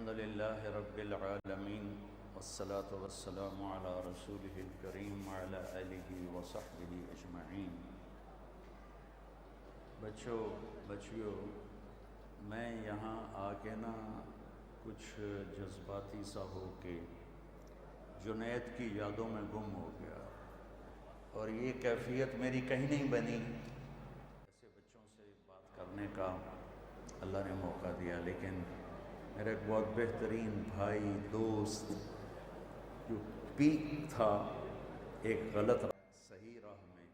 الحمد لله رب العالمين والصلاة والسلام على رسوله الكريم وعلى آله وصحبه اجمعین۔ بچیوں میں یہاں آ کے کچھ جذباتی سا ہو کے جنید کی یادوں میں گم ہو گیا، اور یہ کیفیت میری کہیں نہیں بنی۔ ایسے بچوں سے بات کرنے کا اللہ نے موقع دیا، لیکن میرا ایک بہت بہترین بھائی دوست جو پیک تھا ایک غلط صحیح راہ میں،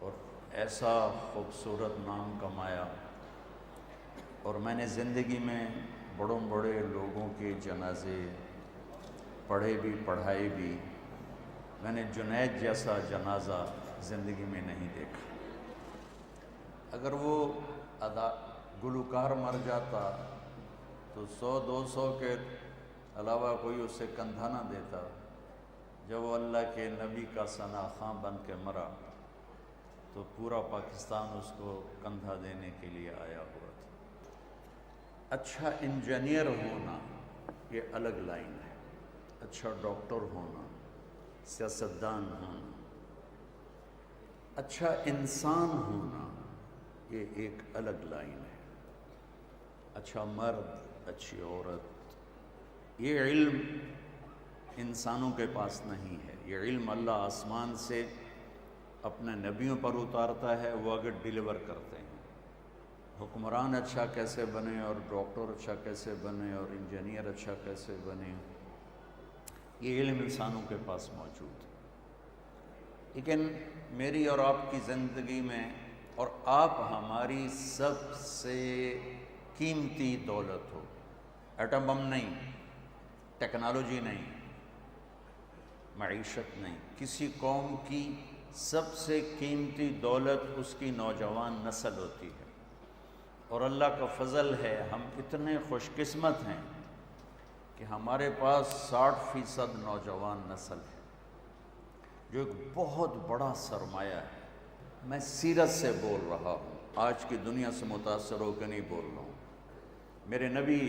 اور ایسا خوبصورت نام کمایا، اور میں نے زندگی میں بڑے لوگوں کے جنازے پڑھے بھی پڑھائے بھی، میں نے جنید جیسا جنازہ زندگی میں نہیں دیکھا۔ اگر وہ گلوکار مر جاتا تو 100-200 کے علاوہ کوئی اسے کندھا نہ دیتا۔ جب وہ اللہ کے نبی کا ثنا خواں بن کے مرا تو پورا پاکستان اس کو کندھا دینے کے لیے آیا ہوا تھا۔ اچھا انجینئر ہونا یہ الگ لائن ہے، اچھا ڈاکٹر ہونا، سیاستدان ہونا، اچھا انسان ہونا یہ ایک الگ لائن ہے۔ اچھا مرد، اچھی عورت، یہ علم انسانوں کے پاس نہیں ہے۔ یہ علم اللہ آسمان سے اپنے نبیوں پر اتارتا ہے، وہ اگر ڈیلیور کرتے ہیں۔ حکمران اچھا کیسے بنے، اور ڈاکٹر اچھا کیسے بنے، اور انجینئر اچھا کیسے بنے، یہ علم انسانوں کے پاس موجود ہے۔ لیکن میری اور آپ کی زندگی میں، اور آپ ہماری سب سے قیمتی دولت ہو، ایٹم بم نہیں، ٹیکنالوجی نہیں، معیشت نہیں، کسی قوم کی سب سے قیمتی دولت اس کی نوجوان نسل ہوتی ہے۔ اور اللہ کا فضل ہے، ہم اتنے خوش قسمت ہیں کہ ہمارے پاس 60% نوجوان نسل ہے، جو ایک بہت بڑا سرمایہ ہے۔ میں سیرت سے بول رہا ہوں، آج کی دنیا سے متاثر ہو کے نہیں بول رہا ہوں۔ میرے نبی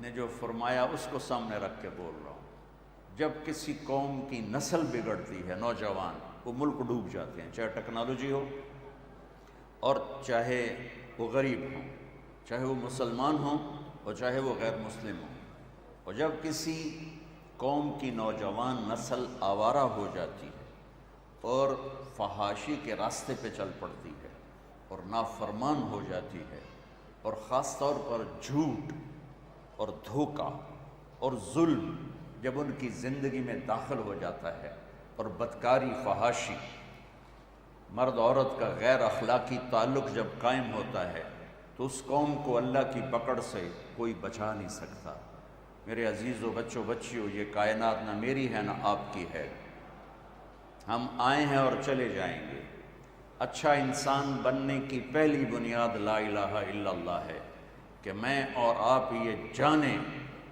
نے جو فرمایا اس کو سامنے رکھ کے بول رہا ہوں۔ جب کسی قوم کی نسل بگڑتی ہے، نوجوان، وہ ملک ڈوب جاتے ہیں، چاہے ٹیکنالوجی ہو اور چاہے وہ غریب ہوں، چاہے وہ مسلمان ہوں اور چاہے وہ غیر مسلم ہوں۔ اور جب کسی قوم کی نوجوان نسل آوارہ ہو جاتی ہے اور فحاشی کے راستے پہ چل پڑتی ہے اور نافرمان ہو جاتی ہے، اور خاص طور پر جھوٹ اور دھوکہ اور ظلم جب ان کی زندگی میں داخل ہو جاتا ہے، اور بدکاری، فحاشی، مرد عورت کا غیر اخلاقی تعلق جب قائم ہوتا ہے، تو اس قوم کو اللہ کی پکڑ سے کوئی بچا نہیں سکتا۔ میرے عزیزو، بچیوں، یہ کائنات نہ میری ہے نہ آپ کی ہے، ہم آئے ہیں اور چلے جائیں گے۔ اچھا انسان بننے کی پہلی بنیاد لا الہ الا اللہ ہے، کہ میں اور آپ یہ جانیں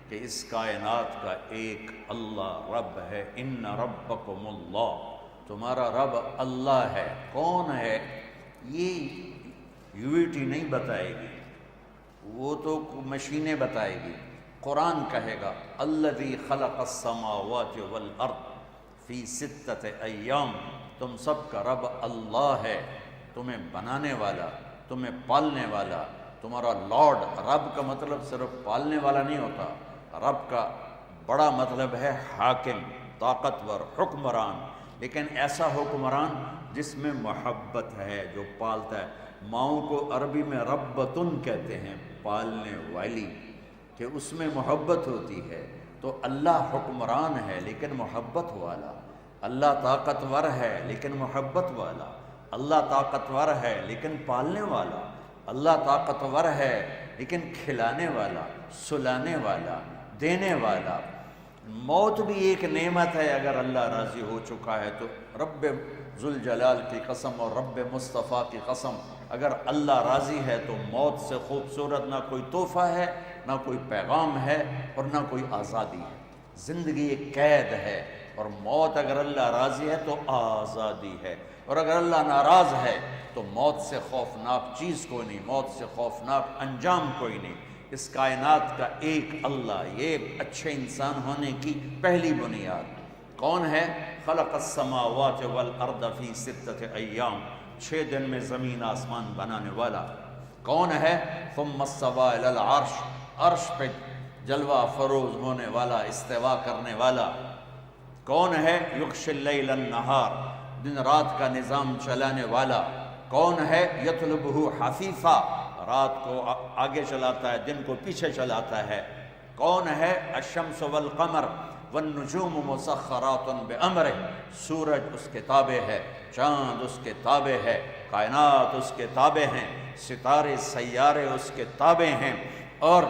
کہ اس کائنات کا ایک اللہ رب ہے۔ ان ربکم اللہ، تمہارا رب اللہ ہے۔ کون ہے یہ یوٹی نہیں بتائے گی، وہ تو مشینیں بتائے گی۔ قرآن کہے گا الذی خلق السماوات والارض فی 6 ایام، تم سب کا رب اللہ ہے، تمہیں بنانے والا، تمہیں پالنے والا، تمہارا لارڈ۔ رب کا مطلب صرف پالنے والا نہیں ہوتا، رب کا بڑا مطلب ہے حاکم، طاقتور، حکمران، لیکن ایسا حکمران جس میں محبت ہے، جو پالتا ہے۔ ماؤں کو عربی میں ربتن کہتے ہیں، پالنے والی، کہ اس میں محبت ہوتی ہے۔ تو اللہ حکمران ہے لیکن محبت والا، اللہ طاقتور ہے لیکن محبت والا، اللہ طاقتور ہے لیکن پالنے والا، اللہ طاقتور ہے لیکن کھلانے والا، سلانے والا، دینے والا۔ موت بھی ایک نعمت ہے اگر اللہ راضی ہو چکا ہے تو۔ رب ذوالجلال کی قسم اور رب مصطفیٰ کی قسم، اگر اللہ راضی ہے تو موت سے خوبصورت نہ کوئی تحفہ ہے، نہ کوئی پیغام ہے، اور نہ کوئی آزادی ہے۔ زندگی ایک قید ہے، اور موت اگر اللہ راضی ہے تو آزادی ہے، اور اگر اللہ ناراض ہے تو موت سے خوفناک چیز کوئی نہیں، موت سے خوفناک انجام کوئی نہیں۔ اس کائنات کا ایک اللہ، یہ اچھے انسان ہونے کی پہلی بنیاد۔ کون ہے؟ خلق السماوات والارض فی 6 ایام، 6 دن میں زمین آسمان بنانے والا۔ کون ہے؟ ثم استوى الی العرش، عرش پہ جلوہ فروز ہونے والا، استوا کرنے والا۔ کون ہے؟ یغشی اللیل النہار، دن رات کا نظام چلانے والا۔ کون ہے؟ یطلبہ حفیفا، رات کو آگے چلاتا ہے، دن کو پیچھے چلاتا ہے۔ کون ہے؟ الشمس والقمر والنجوم مسخرات بامرہ، سورج اس کے تابع ہے، چاند اس کے تابع ہے، کائنات اس کے تابع ہیں، ستارے سیارے اس کے تابع ہیں۔ اور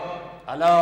الا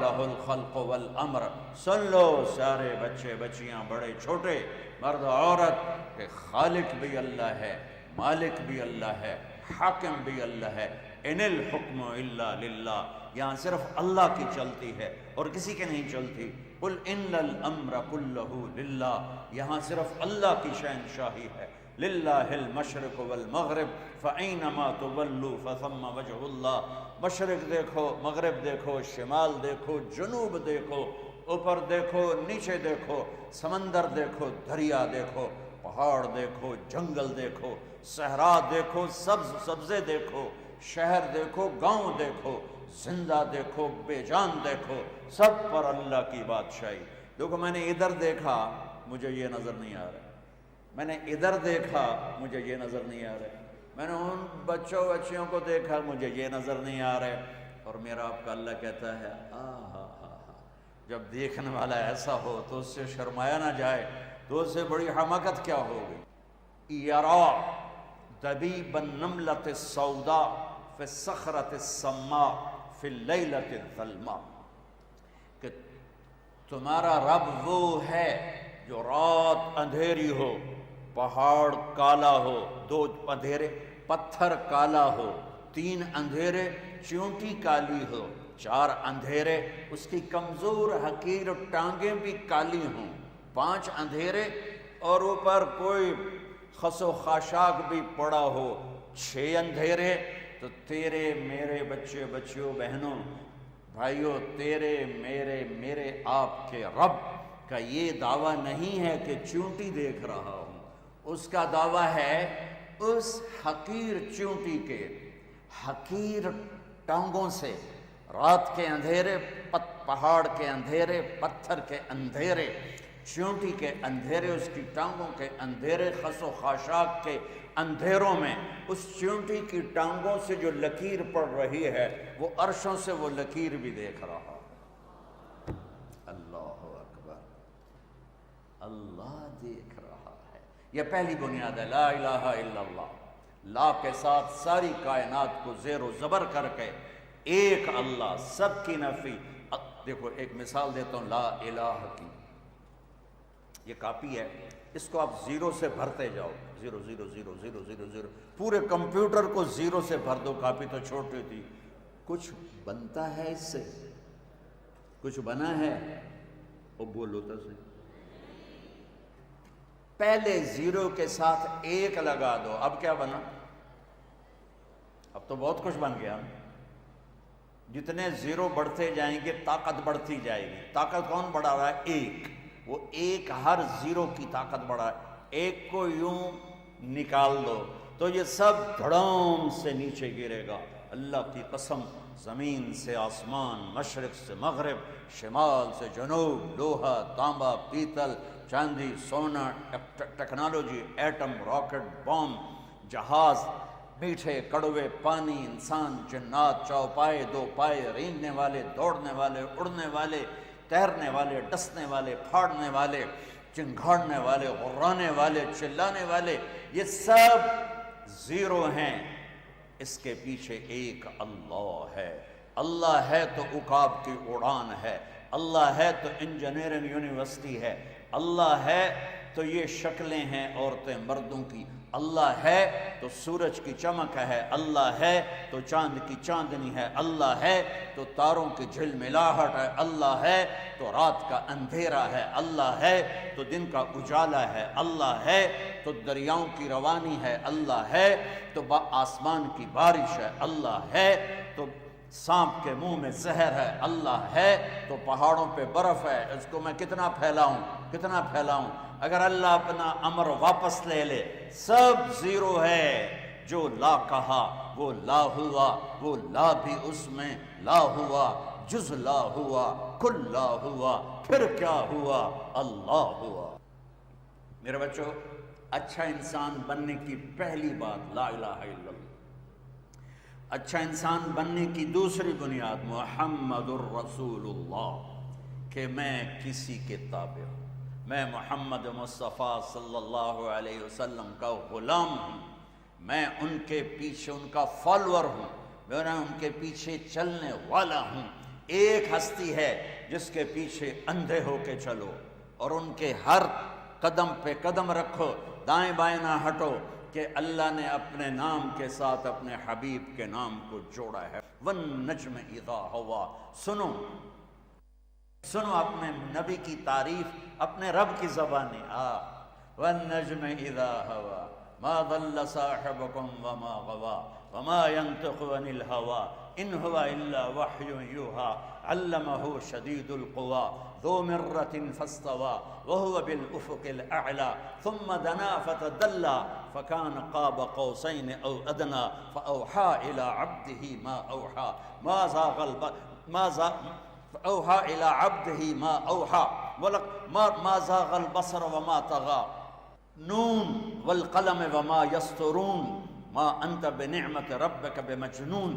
لہ الخلق والامر، سن لو سارے بچے بچیاں، بڑے چھوٹے، مرد عورت، کہ خالق بھی اللہ ہے، مالک بھی اللہ ہے، حاکم بھی اللہ ہے۔ ان الحکم الا للہ، یہاں صرف اللہ کی چلتی ہے اور کسی کے نہیں چلتی۔ قل ان الامر کلہ للہ، یہاں صرف اللہ کی شہنشاہی ہے۔ للہ المشرق والمغرب فأینما تولوا فثم وجہ اللہ، مشرق دیکھو، مغرب دیکھو، شمال دیکھو، جنوب دیکھو، اوپر دیکھو، نیچے دیکھو، سمندر دیکھو، دریا دیکھو، پہاڑ دیکھو، جنگل دیکھو، صحرا دیکھو، سبز سبزے دیکھو، شہر دیکھو، گاؤں دیکھو، زندہ دیکھو، بے جان دیکھو، سب پر اللہ کی بادشاہی۔ دیکھو میں نے ادھر دیکھا، مجھے یہ نظر نہیں آ رہا، میں نے ادھر دیکھا، مجھے یہ نظر نہیں آ رہا، میں نے ان بچوں بچیوں کو دیکھا، مجھے یہ نظر نہیں آ رہا، اور میرا آپ کا اللہ کہتا ہے جب دیکھنے والا ایسا ہو تو اس سے شرمایا نہ جائے تو اس سے بڑی حماقت کیا ہوگی۔ یرا دبیب النملۃ السوداء فی الصخرۃ السماء فی اللیلۃ الظلماء، کہ تمہارا رب وہ ہے جو رات اندھیری ہو، پہاڑ کالا ہو، 2 اندھیرے، پتھر کالا ہو، 3 اندھیرے، چیونٹی کالی ہو، 4 اندھیرے، اس کی کمزور حقیر ٹانگیں بھی کالی ہوں، 5 اندھیرے، اور اوپر کوئی خس و خاشاک بھی پڑا ہو، 6 اندھیرے۔ تو تیرے میرے بچے بچیوں بہنوں بھائیوں، تیرے میرے آپ کے رب کا یہ دعویٰ نہیں ہے کہ چونٹی دیکھ رہا ہوں، اس کا دعویٰ ہے اس حقیر چونٹی کے، حقیر ٹانگوں سے، رات کے اندھیرے، پہاڑ کے اندھیرے، پتھر کے اندھیرے، چونٹی کے اندھیرے، اس کی ٹانگوں کے اندھیرے، خس و خاشاک کے اندھیروں میں اس چونٹی کی ٹانگوں سے جو لکیر پڑ رہی ہے، وہ عرشوں سے وہ لکیر بھی دیکھ رہا۔ اللہ اکبر، اللہ دیکھ رہا ہے۔ یہ پہلی بنیاد ہے، لا الہ الا اللہ، لا کے ساتھ ساری کائنات کو زیر و زبر کر کے ایک اللہ، سب کی نفی۔ دیکھو ایک مثال دیتا ہوں لا الہ کی، یہ کاپی ہے، اس کو آپ 0 سے بھرتے جاؤ، 0 0 0 0 0 0، پورے کمپیوٹر کو 0 سے بھر دو، کاپی تو چھوٹی تھی، کچھ بنتا ہے اس سے؟ کچھ بنا ہے؟ وہ بولو تو صحیح، پہلے 0 کے ساتھ 1 لگا دو، اب کیا بنا؟ اب تو بہت کچھ بن گیا۔ جتنے 0 بڑھتے جائیں گے طاقت بڑھتی جائے گی۔ طاقت کون بڑھا رہا ہے؟ 1۔ وہ 1 ہر 0 کی طاقت بڑھا ہے۔ 1 کو یوں نکال دو تو یہ سب دھڑام سے نیچے گرے گا۔ اللہ کی قسم، زمین سے آسمان، مشرق سے مغرب، شمال سے جنوب، لوہا، تانبا، پیتل، چاندی، سونا، ٹیکنالوجی، ایٹم، راکٹ، بم، جہاز، میٹھے کڑوے پانی، انسان، جنات، چوپائے، 2 پائے، رینگنے والے، دوڑنے والے، اڑنے والے، تیرنے والے، ڈسنے والے، پھاڑنے والے، چنگھاڑنے والے، غرانے والے، چلانے والے، یہ سب 0 ہیں۔ اس کے پیچھے ایک اللہ ہے۔ اللہ ہے تو عقاب کی اڑان ہے، اللہ ہے تو انجینئرنگ یونیورسٹی ہے، اللہ ہے تو یہ شکلیں ہیں عورتیں مردوں کی، اللہ ہے تو سورج کی چمک ہے، اللہ ہے تو چاند کی چاندنی ہے، اللہ ہے تو تاروں کی جھلملاہٹ ہے، اللہ ہے تو رات کا اندھیرا ہے، اللہ ہے تو دن کا اجالا ہے، اللہ ہے تو دریاؤں کی روانی ہے، اللہ ہے تو آسمان کی بارش ہے، اللہ ہے تو سانپ کے منہ میں زہر ہے، اللہ ہے تو پہاڑوں پہ برف ہے، اس کو میں کتنا پھیلاؤں؟ اگر اللہ اپنا امر واپس لے لے سب زیرو ہے۔ جو لا کہا وہ لا ہوا، وہ لا بھی اس میں لا ہوا، جز لا ہوا، کل لا ہوا، پھر کیا ہوا؟ اللہ ہوا۔ میرے بچوں، اچھا انسان بننے کی پہلی بات لا الہ الا اللہ۔ اچھا انسان بننے کی دوسری بنیاد محمد الرسول اللہ، کہ میں کسی کے تابع ہوں، میں محمد مصطفیٰ صلی اللہ علیہ وسلم کا غلام ہوں، میں ان کے پیچھے ان کا فالوور ہوں، میں ان کے پیچھے چلنے والا ہوں۔ ایک ہستی ہے جس کے پیچھے اندھے ہو کے چلو اور ان کے ہر قدم پہ قدم رکھو، دائیں بائیں نہ ہٹو، کہ اللہ نے اپنے نام کے ساتھ اپنے حبیب کے نام کو جوڑا ہے۔ وَالنَّجْمِ اِذَا هَوَا، سنو اپنے نبی کی تعریف اپنے رب کی زبانی۔ وَالنَّجْمِ اِذَا هَوَا مَا ضَلَّ صَاحِبُكُمْ وَمَا غَوَا وَمَا يَنطِقُ عَنِ الْهَوَا إِنْ هُوَ إِلَّا وَحْيٌ يُوحَىٰ عَلَّمَهُ شَدِيدُ الْقُوَىٰ ذُو مِرَّةٍ فَاسْتَوَىٰ وَهُوَ بِالْأُفُقِ الْأَعْلَىٰ ثُمَّ دَنَا فَتَدَلَّىٰ فَكَانَ قَابَ قَوْسَيْنِ أَوْ أَدْنَىٰ فَأَوْحَىٰ إِلَىٰ عَبْدِهِ مَا أَوْحَىٰ مَا زَاغَ الْبَصَرُ وَمَا طَغَىٰ نون والقلم وما يسطرون ما أنت بنعمة ربك بمجنون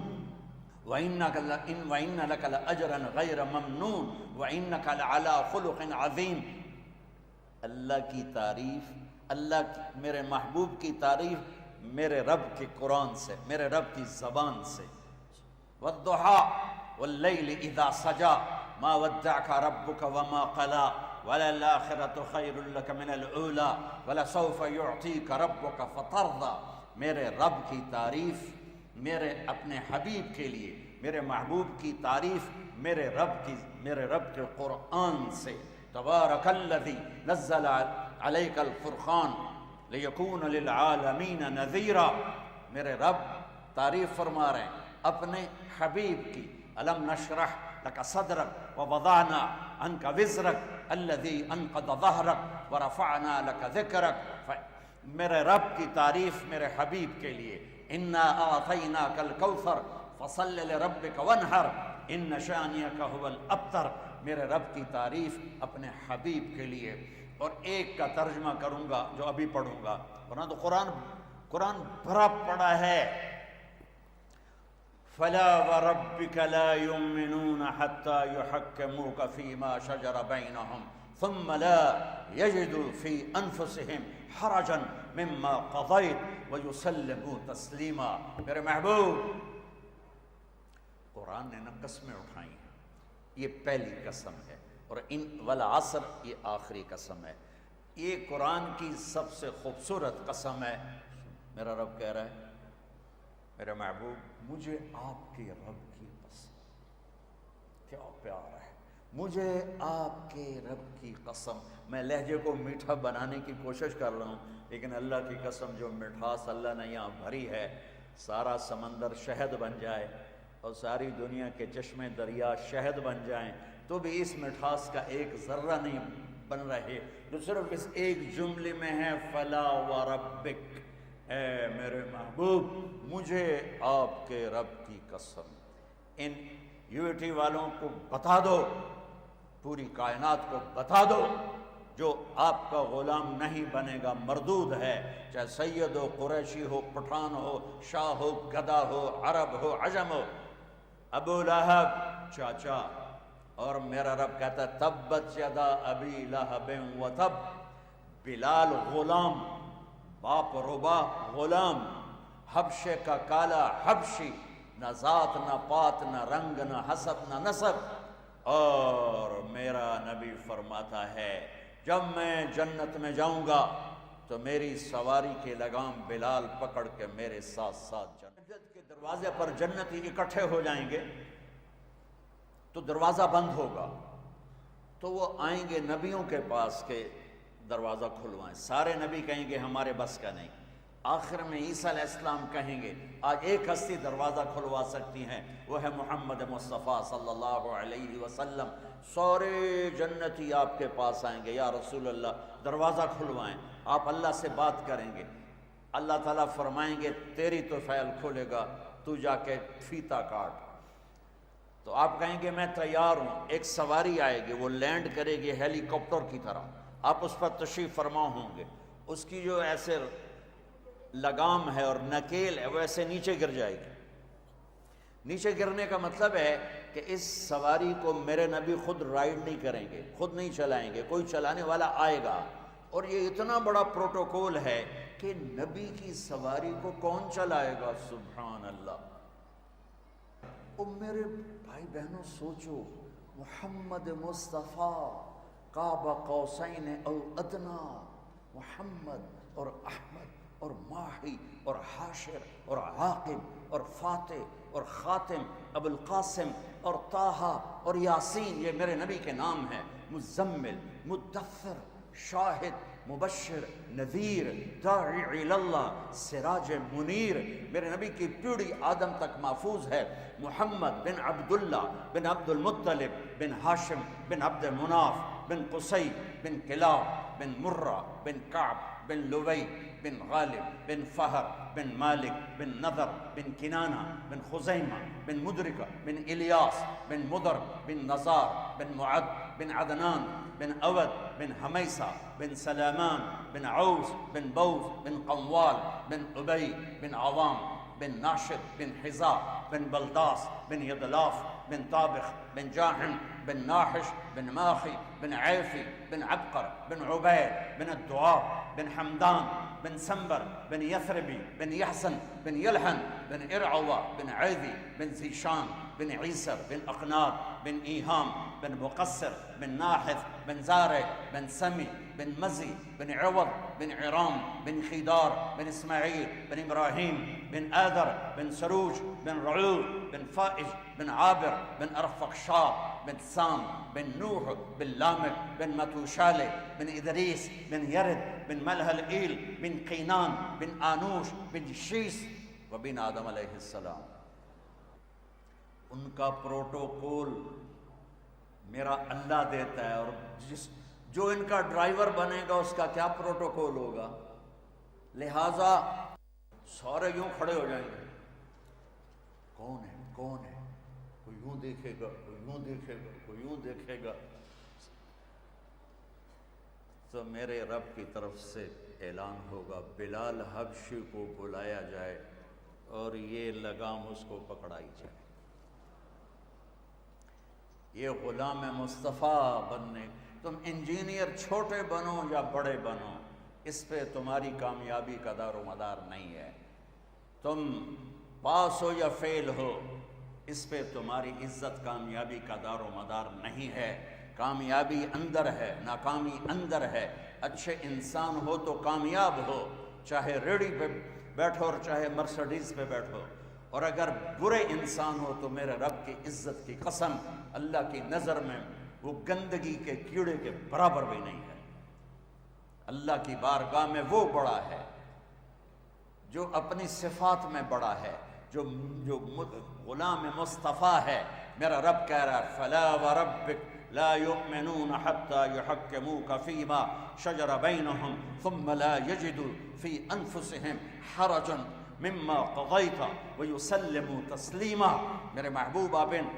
وإن لك لأجرا غير ممنون وإنك لعلى خلق عظيم۔ اللہ کی تعریف، میرے محبوب کی تعریف میرے رب کے قرآن سے، میرے رب کی زبان سے۔ وَالضُّحَىٰ وَاللَّيْلِ إِذَا سَجَىٰ مَا وَدَّعَكَ رَبُّكَ وَمَا قَلَىٰ وَلَلْآخِرَةُ خَيْرٌ لَكَ مِنَ الْأُولَىٰ وَلَسَوْفَ يُعْطِيكَ رَبُّكَ فَتَرْضَىٰ۔ میرے رب کی تعریف میرے اپنے حبیب کے لیے، میرے محبوب کی تعریف میرے رب کے قرآن سے۔ تبارک الذی نزل علیک الفرقان لیکون للعالمین نذیرا۔ میرے رب تعریف فرما رہے ہیں اپنے حبیب کی۔ الم نشرح لک صدرک ووضعنا عنک وزرک الذی انقض ظہرک ورفعنا لک ذکرک۔ میرے رب کی تعریف میرے حبیب کے لیے۔ انا اعطیناک الکوثر فصل لربک وانحر ان شانئک ھو الابتر۔ میرے رب کی تعریف اپنے حبیب کے لیے۔ اور ایک کا ترجمہ کروں گا جو ابھی پڑھوں گا، ورنہ تو قرآن بھرا پڑا ہے۔ فلا وربك لا يؤمنون حتى يحكموك فيما شجر بينهم ثم لا يجدوا في أنفسهم حرجا مما قضيت ويسلموا تسليما۔ میرے محبوب، قرآن نے نہ قسمیں اٹھائی ہیں، یہ پہلی قسم ہے، اور ان والعصر یہ آخری قسم ہے۔ یہ قرآن کی سب سے خوبصورت قسم ہے۔ میرا رب کہہ رہا ہے میرے محبوب، مجھے آپ کے رب کی قسم، کیا پیار ہے، مجھے آپ کے رب کی قسم۔ میں لہجے کو میٹھا بنانے کی کوشش کر رہا ہوں، لیکن اللہ کی قسم جو مٹھاس اللہ نے یہاں بھری ہے، سارا سمندر شہد بن جائے اور ساری دنیا کے چشمے دریا شہد بن جائیں تو بھی اس مٹھاس کا ایک ذرہ نہیں بن رہے، جو صرف اس ایک جملے میں ہے، فلا وربک، اے میرے محبوب مجھے آپ کے رب کی قسم۔ ان یونٹی والوں کو بتا دو، پوری کائنات کو بتا دو، جو آپ کا غلام نہیں بنے گا مردود ہے، چاہے سید ہو، قریشی ہو، پٹھان ہو، شاہ ہو، گدھا ہو، عرب ہو، عجم ہو۔ ابو لہب چاچا، اور میرا رب کہتا ہے تبت یدا ابی لہب و تب۔ بلال غلام، باپ ربا غلام، حبشے کا کالا حبشی، نہ ذات نہ پات نہ رنگ نہ حسب نہ نسب۔ اور میرا نبی فرماتا ہے جب میں جنت میں جاؤں گا تو میری سواری کے لگام بلال پکڑ کے میرے ساتھ ساتھ جنت کے دروازے پر جنتی اکٹھے ہو جائیں گے تو دروازہ بند ہوگا، تو وہ آئیں گے نبیوں کے پاس کہ دروازہ کھلوائیں۔ سارے نبی کہیں گے ہمارے بس کا نہیں، آخر میں عیسیٰ علیہ السلام کہیں گے آج ایک ہستی دروازہ کھلوا سکتی ہیں، وہ ہے محمد مصطفیٰ صلی اللہ علیہ وسلم۔ سارے جنتی آپ کے پاس آئیں گے، یا رسول اللہ دروازہ کھلوائیں، آپ اللہ سے بات کریں گے۔ اللہ تعالیٰ فرمائیں گے تیری تو فعل کھولے گا، تو جا کے فیتا کاٹ۔ تو آپ کہیں گے میں تیار ہوں۔ ایک سواری آئے گی، وہ لینڈ کرے گی ہیلی کاپٹر کی طرح، آپ اس پر تشریف فرما ہوں گے، اس کی جو ایسے لگام ہے اور نکیل ہے وہ ایسے نیچے گر جائے گی۔ نیچے گرنے کا مطلب ہے کہ اس سواری کو میرے نبی خود رائڈ نہیں کریں گے، خود نہیں چلائیں گے، کوئی چلانے والا آئے گا۔ اور یہ اتنا بڑا پروٹوکول ہے کہ نبی کی سواری کو کون چلائے گا؟ سبحان اللہ۔ او میرے بھائی بہنوں سوچو، محمد مصطفیٰ قاب قوسین او ادنا، محمد اور احمد اور ماہی اور حاشر اور عاقب اور فاتح اور خاتم، ابو القاسم اور طٰہٰ اور یاسین، یہ میرے نبی کے نام ہیں۔ مزمل، مدثر، شاہد، مبشر، نذیر، داعی اللہ، سراج منیر، میرے نبی کی پیڑھی آدم تک محفوظ ہے۔ محمد بن عبداللہ بن عبد المطلب بن ہاشم بن عبد مناف بن قصی بن کلاب بن مرہ بن کعب بن لوی بن غالب بن فہر بن مالک بن نضر بن کنانہ بن خزیمہ بن مدرکہ بن الیاس بن مدر بن نزار بن معد بن عدنان بن اود بن حمیسہ بن سلامان بن عوس بن بوز بن قوال بن ابی بن عوام بن ناشد بن حزا بن بلداس بن یدلاف بن طابخ بن جاحم بن ناحش بن ماخی بن عیفی بن عبقر بن عبید بن الدعاب بن حمدان بن سنبر بن یثربی بن یحسن بن یلحن بن ارعوہ بن عیدی بن زیشان بن عیسر بن اقناد بن ایہام بن مقصر بن ناحث بن زارع بن سمی بن مزی بن عوض بن عرام بن خیدار بن اسماعیل بن ابراہیم بن آدر بن سروج بن رعو بن فائج بن عابر بن ارفقشاد بن سام بن نوح بن لامک بن متوشالہ بن ادریس بن یرد بن ملہلئیل بن قینان بن آنوش بن شیس وبن آدم علیہ السلام۔ ان کا پروٹوکول میرا اللہ دیتا ہے، اور جو ان کا ڈرائیور بنے گا اس کا کیا پروٹوکول ہوگا؟ لہٰذا سارے یوں کھڑے ہو جائیں گے، کون ہے کون ہے، کوئی یوں دیکھے گا، کوئی یوں دیکھے گا، کوئی یوں دیکھے گا۔ تو میرے رب کی طرف سے اعلان ہوگا بلال حبشی کو بلایا جائے اور یہ لگام اس کو پکڑائی جائے۔ یہ غلام مصطفیٰ بننے، تم انجینئر چھوٹے بنو یا بڑے بنو، اس پہ تمہاری کامیابی کا دار و مدار نہیں ہے۔ تم پاس ہو یا فیل ہو، اس پہ تمہاری عزت کامیابی کا دار و مدار نہیں ہے۔ کامیابی اندر ہے، ناکامی اندر ہے۔ اچھے انسان ہو تو کامیاب ہو، چاہے ریڑھی پہ بیٹھو اور چاہے مرسڈیز پہ بیٹھو، اور اگر برے انسان ہو تو میرے رب کی عزت کی قسم اللہ کی نظر میں وہ گندگی کے کیڑے کے برابر بھی نہیں ہے۔ اللہ کی بارگاہ میں وہ بڑا ہے جو اپنی صفات میں بڑا ہے، جو غلام مصطفیٰ ہے۔ میرا رب کہہ رہا ہے فَلَا وَرَبِّكَ لَا يُؤْمِنُونَ حَتَّى يُحَكِّمُوكَ فِي مَا شَجَرَ بَيْنَهُمْ ثُمَّ لَا يَجِدُوا فِي أَنفُسِهِمْ حَرَجًا مِمَّا قَضَيْتَ وَيُسَلِّمُوا تَسْلِيمًا۔ میرے محبوب آپ ان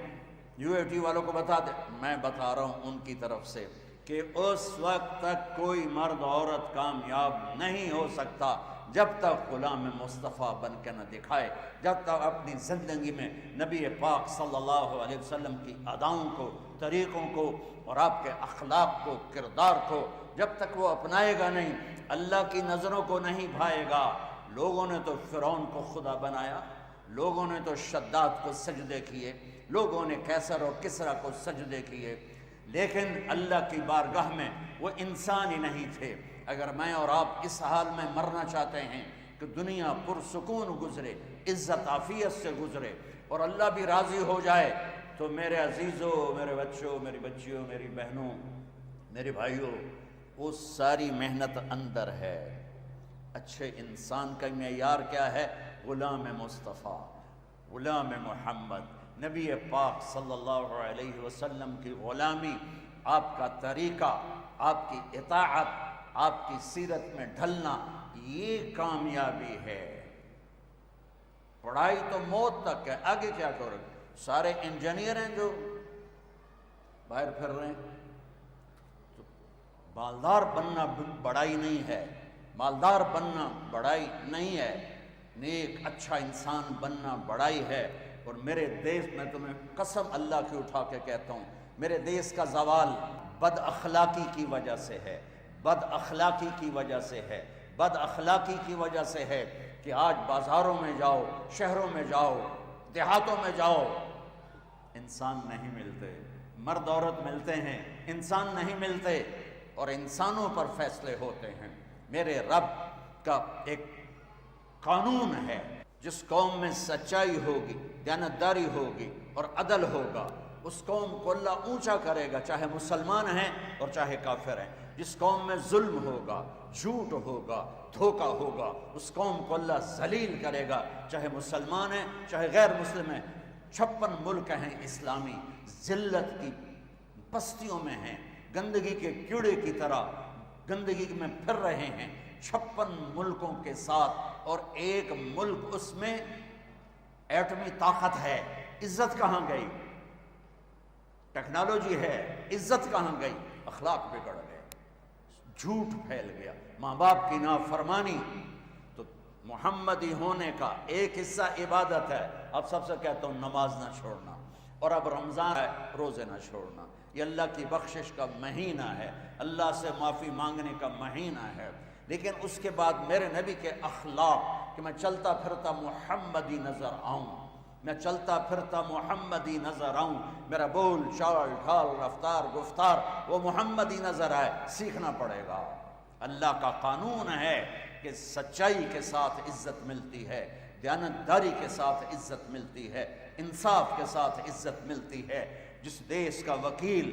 UAT والوں کو بتا دیں، میں بتا رہا ہوں ان کی طرف سے، کہ اس وقت تک کوئی مرد عورت کامیاب نہیں ہو سکتا جب تک غلام مصطفیٰ بن کے نہ دکھائے، جب تک اپنی زندگی میں نبی پاک صلی اللہ علیہ وسلم کی اداؤں کو، طریقوں کو اور آپ کے اخلاق کو، کردار کو جب تک وہ اپنائے گا نہیں، اللہ کی نظروں کو نہیں بھائے گا۔ لوگوں نے تو فرعون کو خدا بنایا، لوگوں نے تو شداد کو سجدے کیے، لوگوں نے کیسر اور کسریٰ کو سجدے کیے، لیکن اللہ کی بارگاہ میں وہ انسان ہی نہیں تھے۔ اگر میں اور آپ اس حال میں مرنا چاہتے ہیں کہ دنیا پرسکون گزرے، عزت عافیت سے گزرے اور اللہ بھی راضی ہو جائے، تو میرے عزیزوں، میرے بچوں، میری بچیوں، میری بہنوں، میرے بھائیوں، وہ ساری محنت اندر ہے۔ اچھے انسان کا معیار کیا ہے؟ غلام مصطفیٰ، غلام محمد، نبی پاک صلی اللہ علیہ وسلم کی غلامی، آپ کا طریقہ، آپ کی اطاعت، آپ کی سیرت میں ڈھلنا، یہ کامیابی ہے۔ پڑھائی تو موت تک ہے، آگے کیا کرو؟ سارے انجینئر ہیں جو باہر پھر رہے ہیں۔ تو مالدار بننا بڑائی نہیں ہے، مالدار بننا بڑائی نہیں ہے، نیک اچھا انسان بننا بڑائی ہے۔ اور میرے دیش میں تمہیں قسم اللہ کی اٹھا کے کہتا ہوں، میرے دیش کا زوال بد اخلاقی کی وجہ سے ہے، بد اخلاقی کی وجہ سے ہے، بد اخلاقی کی وجہ سے ہے کہ آج بازاروں میں جاؤ، شہروں میں جاؤ، دیہاتوں میں جاؤ، انسان نہیں ملتے، مرد عورت ملتے ہیں، انسان نہیں ملتے، اور انسانوں پر فیصلے ہوتے ہیں۔ میرے رب کا ایک قانون ہے، جس قوم میں سچائی ہوگی، دیانتداری ہوگی اور عدل ہوگا، اس قوم کو اللہ اونچا کرے گا، چاہے مسلمان ہیں اور چاہے کافر ہیں۔ جس قوم میں ظلم ہوگا، جھوٹ ہوگا، دھوکہ ہوگا، اس قوم کو اللہ ذلیل کرے گا، چاہے مسلمان ہیں چاہے غیر مسلم ہیں۔ 56 ملک ہیں اسلامی، ذلت کی بستیوں میں ہیں، گندگی کے کیڑے کی طرح گندگی میں پھر رہے ہیں، 56 ملکوں کے ساتھ، اور ایک ملک اس میں ایٹمی طاقت ہے، عزت کہاں گئی؟ ٹیکنالوجی ہے، عزت کہاں گئی؟ اخلاق بگڑ گئے، جھوٹ پھیل گیا، ماں باپ کی نافرمانی۔ تو محمدی ہونے کا ایک حصہ عبادت ہے۔ اب سب سے کہتا ہوں نماز نہ چھوڑنا، اور اب رمضان ہے، روزے نہ چھوڑنا۔ یہ اللہ کی بخشش کا مہینہ ہے، اللہ سے معافی مانگنے کا مہینہ ہے۔ لیکن اس کے بعد میرے نبی کے اخلاق کہ میں چلتا پھرتا محمدی نظر آؤں، میں چلتا پھرتا محمدی نظر آؤں، میرا بول چال ڈھال رفتار گفتار وہ محمدی نظر آئے، سیکھنا پڑے گا۔ اللہ کا قانون ہے کہ سچائی کے ساتھ عزت ملتی ہے، دیانتداری کے ساتھ عزت ملتی ہے، انصاف کے ساتھ عزت ملتی ہے۔ جس دیش کا وکیل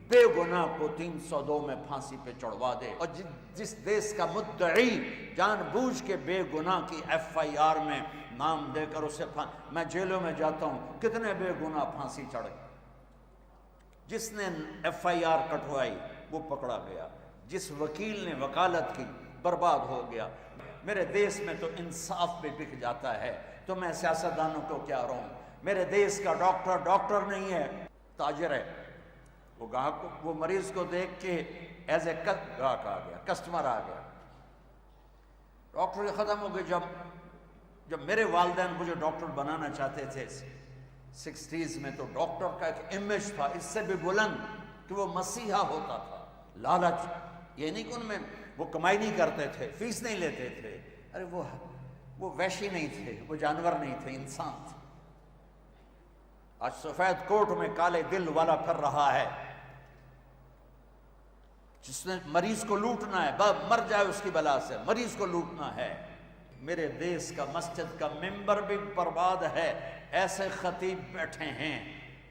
بے گناہ کو 302 میں پھانسی پہ چڑھوا دے، اور جس دیش کا مدعی جان بوجھ کے بے گناہ کی FIR میں نام دے کر اسے میں جیلوں میں جاتا ہوں، کتنے بے گناہ پھانسی چڑھے، جس نے FIR کٹوائی وہ پکڑا گیا، جس وکیل نے وکالت کی برباد ہو گیا۔ میرے دیش میں تو انصاف پہ بک جاتا ہے، تو میں سیاستدانوں کو کیا رہوں؟ میرے دیش کا ڈاکٹر نہیں ہے، تاجر ہے۔ وہ گاہک، وہ مریض کو دیکھ کے ایز اے گاہک آ گیا، کسٹمر آ گیا۔ ڈاکٹر ختم ہو گئے۔ جب میرے والدین مجھے ڈاکٹر بنانا چاہتے تھے 60s میں، تو ڈاکٹر کا ایک امیج تھا اس سے بھی بلند کہ وہ مسیحا ہوتا تھا۔ لالچ یہ نہیں کہ ان میں وہ کمائی نہیں کرتے تھے، فیس نہیں لیتے تھے، ارے وہ وحشی نہیں تھے، وہ جانور نہیں تھے، انسان تھے۔ آج سفید کوٹ میں کالے دل والا پھر رہا ہے، جس نے مریض کو لوٹنا ہے، مر جائے اس کی بلا سے، مریض کو لوٹنا ہے۔ میرے دیش کا مسجد کا ممبر بھی برباد ہے، ایسے خطیب بیٹھے ہیں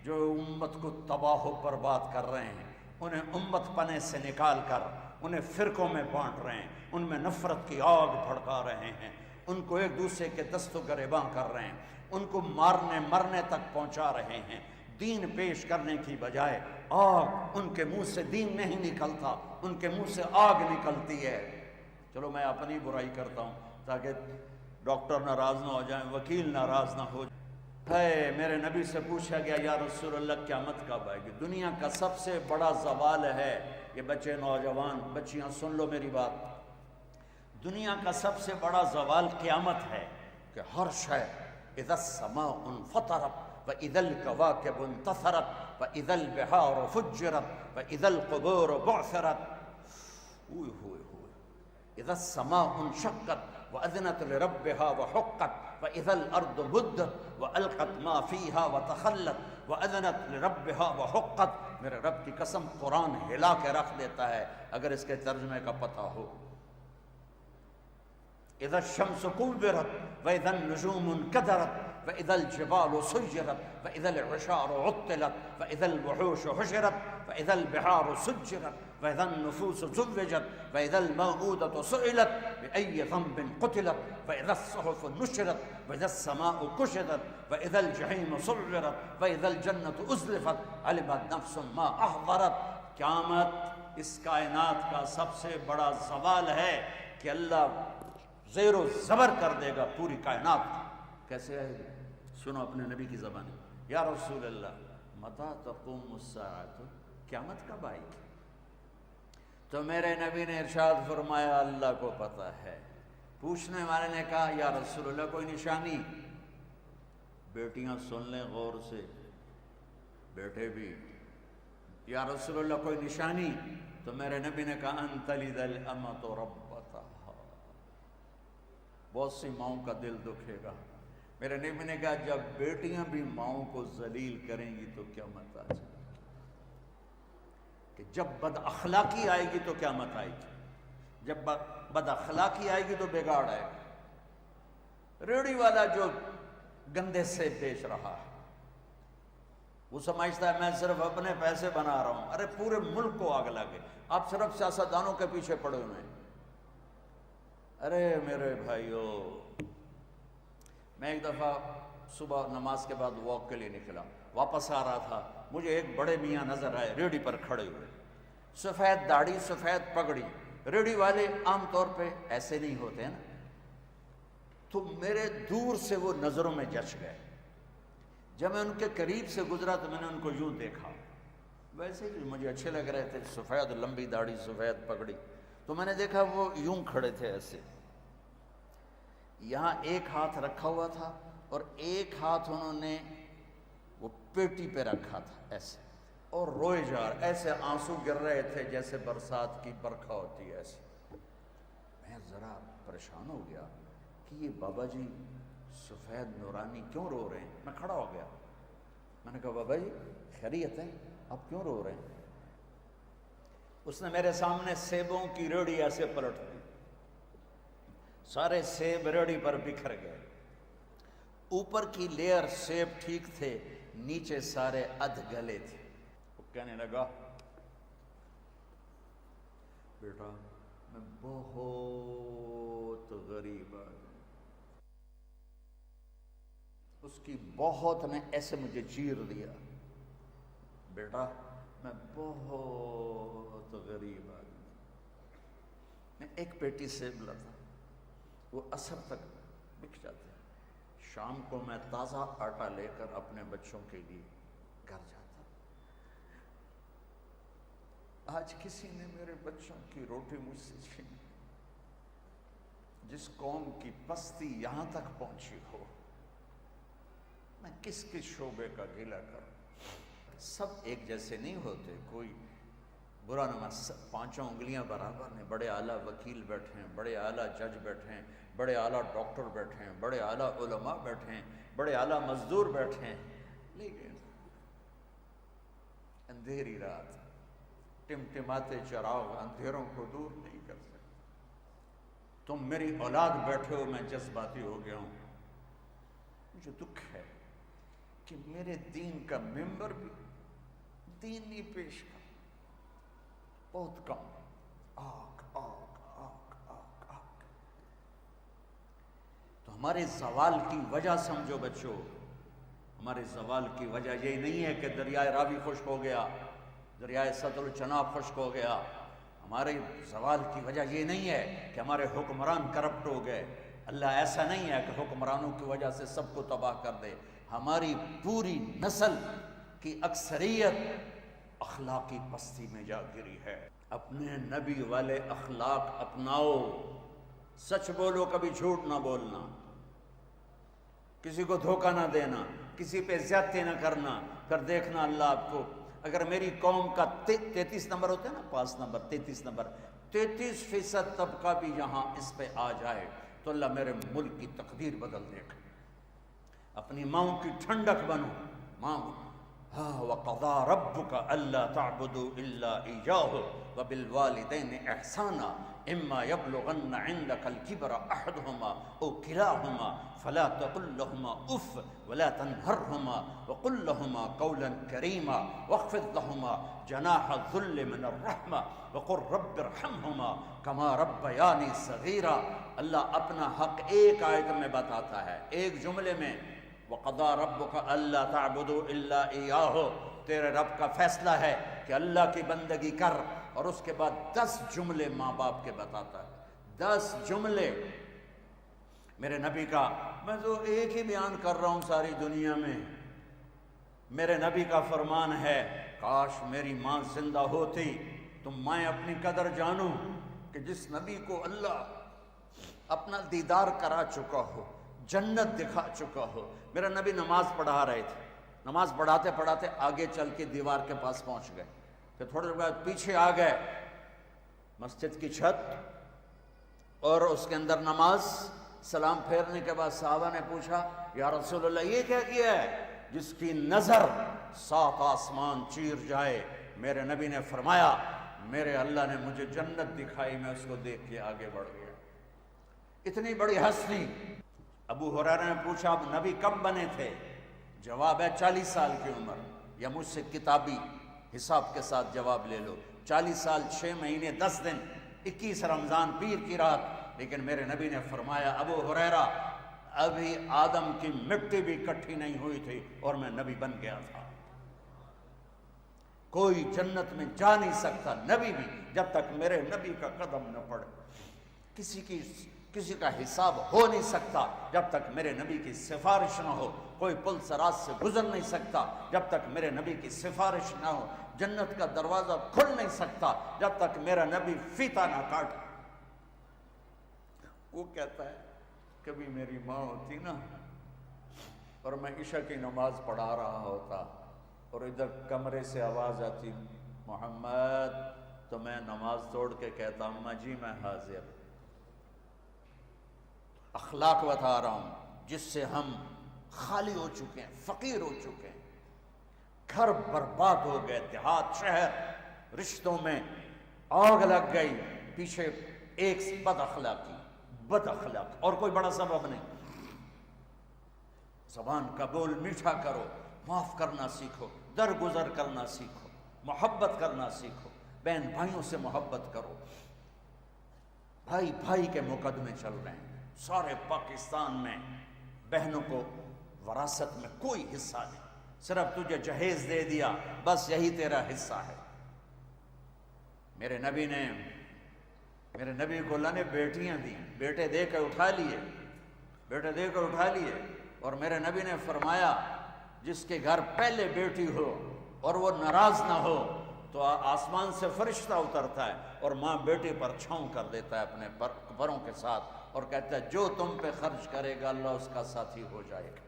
جو امت کو تباہ و برباد کر رہے ہیں، انہیں امت پنے سے نکال کر انہیں فرقوں میں بانٹ رہے ہیں، ان میں نفرت کی آگ بھڑکا رہے ہیں، ان کو ایک دوسرے کے دست و گریباں کر رہے ہیں، ان کو مرنے تک پہنچا رہے ہیں۔ دین پیش کرنے کی بجائے آگ، ان کے منہ سے دین نہیں نکلتا، ان کے منہ سے آگ نکلتی ہے۔ چلو میں اپنی برائی کرتا ہوں تاکہ ڈاکٹر ناراض نہ ہو جائیں، وکیل ناراض نہ ہو جائیں۔ ہے میرے نبی سے پوچھا گیا یا رسول اللہ قیامت کب آئے گی؟ دنیا کا سب سے بڑا زوال ہے، یہ بچے نوجوان بچیاں سن لو میری بات، دنیا کا سب سے بڑا زوال قیامت ہے کہ ہر شے اذا السماء انفطرت واذا الكواكب انتثرت واذا البحار فجرت واذا القبور بعثرت، اذا السماء انشقت واذنت لربها وحقت واذا الارض مدت والقت ما فيها وتخلت واذنت لربها وحقت۔ میرے رب کی قسم قرآن ہلا کے رکھ دیتا ہے اگر اس کے ترجمے کا پتہ ہو۔ اذا الشمس كورت واذا النجوم انكدرت واذا الجبال سيرت واذا العشار عطلت واذا الوحوش حشرت واذا البحار سجرت وَإِذَا النُّفُوسُ زُوِّجَتْ وَإِذَا الْمَوْءُودَةُ سُئِلَتْ بِأَيِّ ذَنبٍ قُتِلَتْ وَإِذَا الصُّحُفُ نُشِرَتْ وَإِذَا السَّمَاءُ كُشِطَتْ وَإِذَا الْجَحِيمُ سُعِّرَتْ وَإِذَا الْجَنَّةُ أُزْلِفَتْ عَلِمَتْ نَفْسٌ مَا أَحْضَرَتْ۔ قیامت اس کائنات کا سب سے بڑا زوال ہے کہ اللہ زیر و زبر کر دے گا پوری کائنات۔ کیسے آئے گی؟ سنو اپنے نبی کی زبان، یا رسول اللہ متی تقوم الساعۃ، قیامت کب آئے گی؟ تو میرے نبی نے ارشاد فرمایا اللہ کو پتہ ہے۔ پوچھنے والے نے کہا یا رسول اللہ کوئی نشانی؟ بیٹیاں سن لیں غور سے، بیٹے بھی، یا رسول اللہ کوئی نشانی؟ تو میرے نبی نے کہا ان تلد الامۃ ربتھا، بہت سی ماؤں کا دل دکھے گا۔ میرے نبی نے کہا جب بیٹیاں بھی ماؤں کو ذلیل کریں گی تو قیامت آ جائے گی، کہ جب بد اخلاقی آئے گی تو قیامت آئے گی، جب بد اخلاقی آئے گی تو بگاڑ آئے گا۔ ریڑھی والا جو گندے سے بیچ رہا ہے وہ سمجھتا ہے میں صرف اپنے پیسے بنا رہا ہوں، ارے پورے ملک کو آگ لگے، آپ صرف سیاستدانوں کے پیچھے پڑے ہوئے ہیں۔ ارے میرے بھائیو، میں ایک دفعہ صبح نماز کے بعد واک کے لیے نکلا، واپس آ رہا تھا، مجھے ایک بڑے میاں نظر آئے ریڑھی پر کھڑے ہوئے، سفید داڑھی سفید پگڑی۔ ریڑھی والے عام طور پہ ایسے نہیں ہوتے ہیں نا، تو میرے دور سے وہ نظروں میں جچ گئے۔ جب میں ان کے قریب سے گزرا تو میں نے ان کو یوں دیکھا، ویسے بھی مجھے اچھے لگ رہے تھے، سفید لمبی داڑھی سفید پگڑی، تو میں نے دیکھا وہ یوں کھڑے تھے ایسے، یہاں ایک ہاتھ رکھا ہوا تھا اور ایک ہاتھ انہوں نے وہ پیٹی پہ رکھا تھا ایسے، اور روئے جا رہے، ایسے آنسو گر رہے تھے جیسے برسات کی برکھا ہوتی ہے ایسے۔ میں ذرا پریشان ہو گیا کہ یہ بابا جی سفید نورانی کیوں رو رہے ہیں؟ میں کھڑا ہو گیا، میں نے کہا بابا جی خیریت ہے، آپ کیوں رو رہے ہیں؟ اس نے میرے سامنے سیبوں کی ریڑھی ایسے پلٹ دی، سارے سیب ریڑھی پر بکھر گئے، اوپر کی لیئر سیب ٹھیک تھے، نیچے سارے ادھ گلے تھے۔ وہ کہنے لگا بیٹا میں بہت غریب آدمی، اس کی بہت نے ایسے مجھے چیر دیا، بیٹا میں بہت غریب آدمی، میں ایک پیٹی سیب لاتا، وہ عصر تک بک جاتے ہیں، شام کو میں تازہ آٹا لے کر اپنے بچوں کے لیے گھر جاتا۔ آج کسی نے میرے بچوں کی روٹی مجھ سے چھین، جس قوم کی پستی یہاں تک پہنچی ہو، میں کس کس شعبے کا گلہ کروں؟ سب ایک جیسے نہیں ہوتے، کوئی برا نہ مان، پانچوں انگلیاں برابر ہیں، بڑے اعلیٰ وکیل بیٹھے ہیں، بڑے اعلیٰ جج بیٹھے ہیں، بڑے اعلیٰ ڈاکٹر بیٹھے ہیں، بڑے اعلیٰ علماء بیٹھے ہیں، بڑے اعلیٰ مزدور بیٹھے ہیں، لیکن اندھیری رات ٹمٹماتے چراغ اندھیروں کو دور نہیں کر سکتے۔ تم میری اولاد بیٹھے ہو، میں جذباتی ہو گیا ہوں، مجھے دکھ ہے کہ میرے دین کا ممبر بھی دین نہیں پیش کر، بہت کم، آگ آگ آگ آگ آگ۔ تو ہمارے زوال کی وجہ سمجھو بچوں، ہمارے زوال کی وجہ یہ نہیں ہے کہ دریائے راوی خشک ہو گیا، دریائے سد الجناب خشک ہو گیا، ہمارے زوال کی وجہ یہ نہیں ہے کہ ہمارے حکمران کرپٹ ہو گئے، اللہ ایسا نہیں ہے کہ حکمرانوں کی وجہ سے سب کو تباہ کر دے، ہماری پوری نسل کی اکثریت اخلاقی پستی میں جا گری ہے۔ اپنے نبی والے اخلاق اپناؤ، سچ بولو، کبھی جھوٹ نہ بولنا، کسی کو دھوکہ نہ دینا، کسی پہ زیادتی نہ کرنا، پھر دیکھنا اللہ آپ کو، اگر میری قوم کا 33 نمبر ہوتا ہے نا، 5 نمبر 33 نمبر، 33% طبقہ بھی یہاں اس پہ آ جائے تو اللہ میرے ملک کی تقدیر بدل دے گا۔ اپنی ماؤں کی ٹھنڈک بنو، ماں ہاں وَقَضَىٰ رَبُّكَ أَلَّا تَعْبُدُوا إِلَّا إِيَّاهُ وَبِالْوَالِدَيْنِ إِحْسَانًا إِمَّا يَبْلُغَنَّ عِندَكَ الْكِبَرَ أَحَدُهُمَا أَوْ كِلَاهُمَا فَلَا تَقُل لَّهُمَا أُفٍّ وَلَا تَنْهَرْهُمَا وَقُل لَّهُمَا قَوْلًا كَرِيمًا وَاخْفِضْ لَهُمَا جَنَاحَ الذُّلِّ مِنَ الرَّحْمَةِ وَقُل رَّبِّ ارْحَمْهُمَا كَمَا رَبَّيَانِي صَغِيرًا۔ اللہ اپنا حق ایک آیت میں بتاتا ہے، ایک جملے میں، وَقَضَىٰ رَبُّكَ أَلَّا تَعْبُدُوا إِلَّا إِيَّاهُ، تیرے رب کا فیصلہ ہے کہ اللہ کی بندگی کر، اور اس کے بعد 10 جملے ماں باپ کے بتاتا ہے، 10 جملے میرے نبی کا۔ میں تو ایک ہی بیان کر رہا ہوں ساری دنیا میں، میرے نبی کا فرمان ہے، کاش میری ماں زندہ ہوتی تو میں اپنی قدر جانوں کہ جس نبی کو اللہ اپنا دیدار کرا چکا ہو، جنت دکھا چکا ہو۔ میرا نبی نماز پڑھا رہے تھے، نماز پڑھاتے پڑھاتے آگے چل کے دیوار کے پاس پہنچ گئے، پھر تھوڑے دیر بعد پیچھے آ گئے، مسجد کی چھت اور اس کے اندر نماز، سلام پھیرنے کے بعد صحابہ نے پوچھا یا رسول اللہ یہ کیا کیا ہے؟ جس کی نظر 7 آسمان چیر جائے۔ میرے نبی نے فرمایا میرے اللہ نے مجھے جنت دکھائی، میں اس کو دیکھ کے آگے بڑھ گیا۔ اتنی بڑی ہستی۔ ابو ہریرہ نے پوچھا اب نبی کب بنے تھے؟ جواب ہے 40 سال کی عمر، یا مجھ سے کتابی حساب کے ساتھ جواب لے لو، 40 سال 6 مہینے 10 دن 21 رمضان پیر کی رات۔ لیکن میرے نبی نے فرمایا ابو ہریرہ ابھی آدم کی مٹی بھی اکٹھی نہیں ہوئی تھی اور میں نبی بن گیا تھا۔ کوئی جنت میں جا نہیں سکتا، نبی بھی، جب تک میرے نبی کا قدم نہ پڑے۔ کسی کا حساب ہو نہیں سکتا جب تک میرے نبی کی سفارش نہ ہو۔ کوئی پل صراط سے گزر نہیں سکتا جب تک میرے نبی کی سفارش نہ ہو۔ جنت کا دروازہ کھل نہیں سکتا جب تک میرا نبی فیتا نہ کاٹے۔ وہ کہتا ہے کبھی میری ماں ہوتی نا اور میں عشاء کی نماز پڑھا رہا ہوتا اور ادھر کمرے سے آواز آتی محمد، تو میں نماز توڑ کے کہتا اماں جی میں حاضر۔ اخلاق بتا رہا ہوں جس سے ہم خالی ہو چکے ہیں، فقیر ہو چکے ہیں، گھر برباد ہو گئے، دیہات شہر رشتوں میں آگ لگ گئی، پیچھے ایک بد اخلاق اور کوئی بڑا سبب نہیں۔ زبان کا بول میٹھا کرو، معاف کرنا سیکھو، درگزر کرنا سیکھو، محبت کرنا سیکھو، بہن بھائیوں سے محبت کرو۔ بھائی بھائی کے مقدمے چل رہے ہیں سارے پاکستان میں، بہنوں کو وراثت میں کوئی حصہ نہیں، صرف تجھے جہیز دے دیا بس یہی تیرا حصہ ہے۔ میرے نبی کو اللہ نے بیٹیاں دی، بیٹے دے کے اٹھا لیے، اور میرے نبی نے فرمایا جس کے گھر پہلے بیٹی ہو اور وہ ناراض نہ ہو تو آسمان سے فرشتہ اترتا ہے اور ماں بیٹے پر چھاؤں کر دیتا ہے اپنے پروں کے ساتھ اور کہتا ہے جو تم پہ خرچ کرے گا اللہ اس کا ساتھی ہو جائے گا۔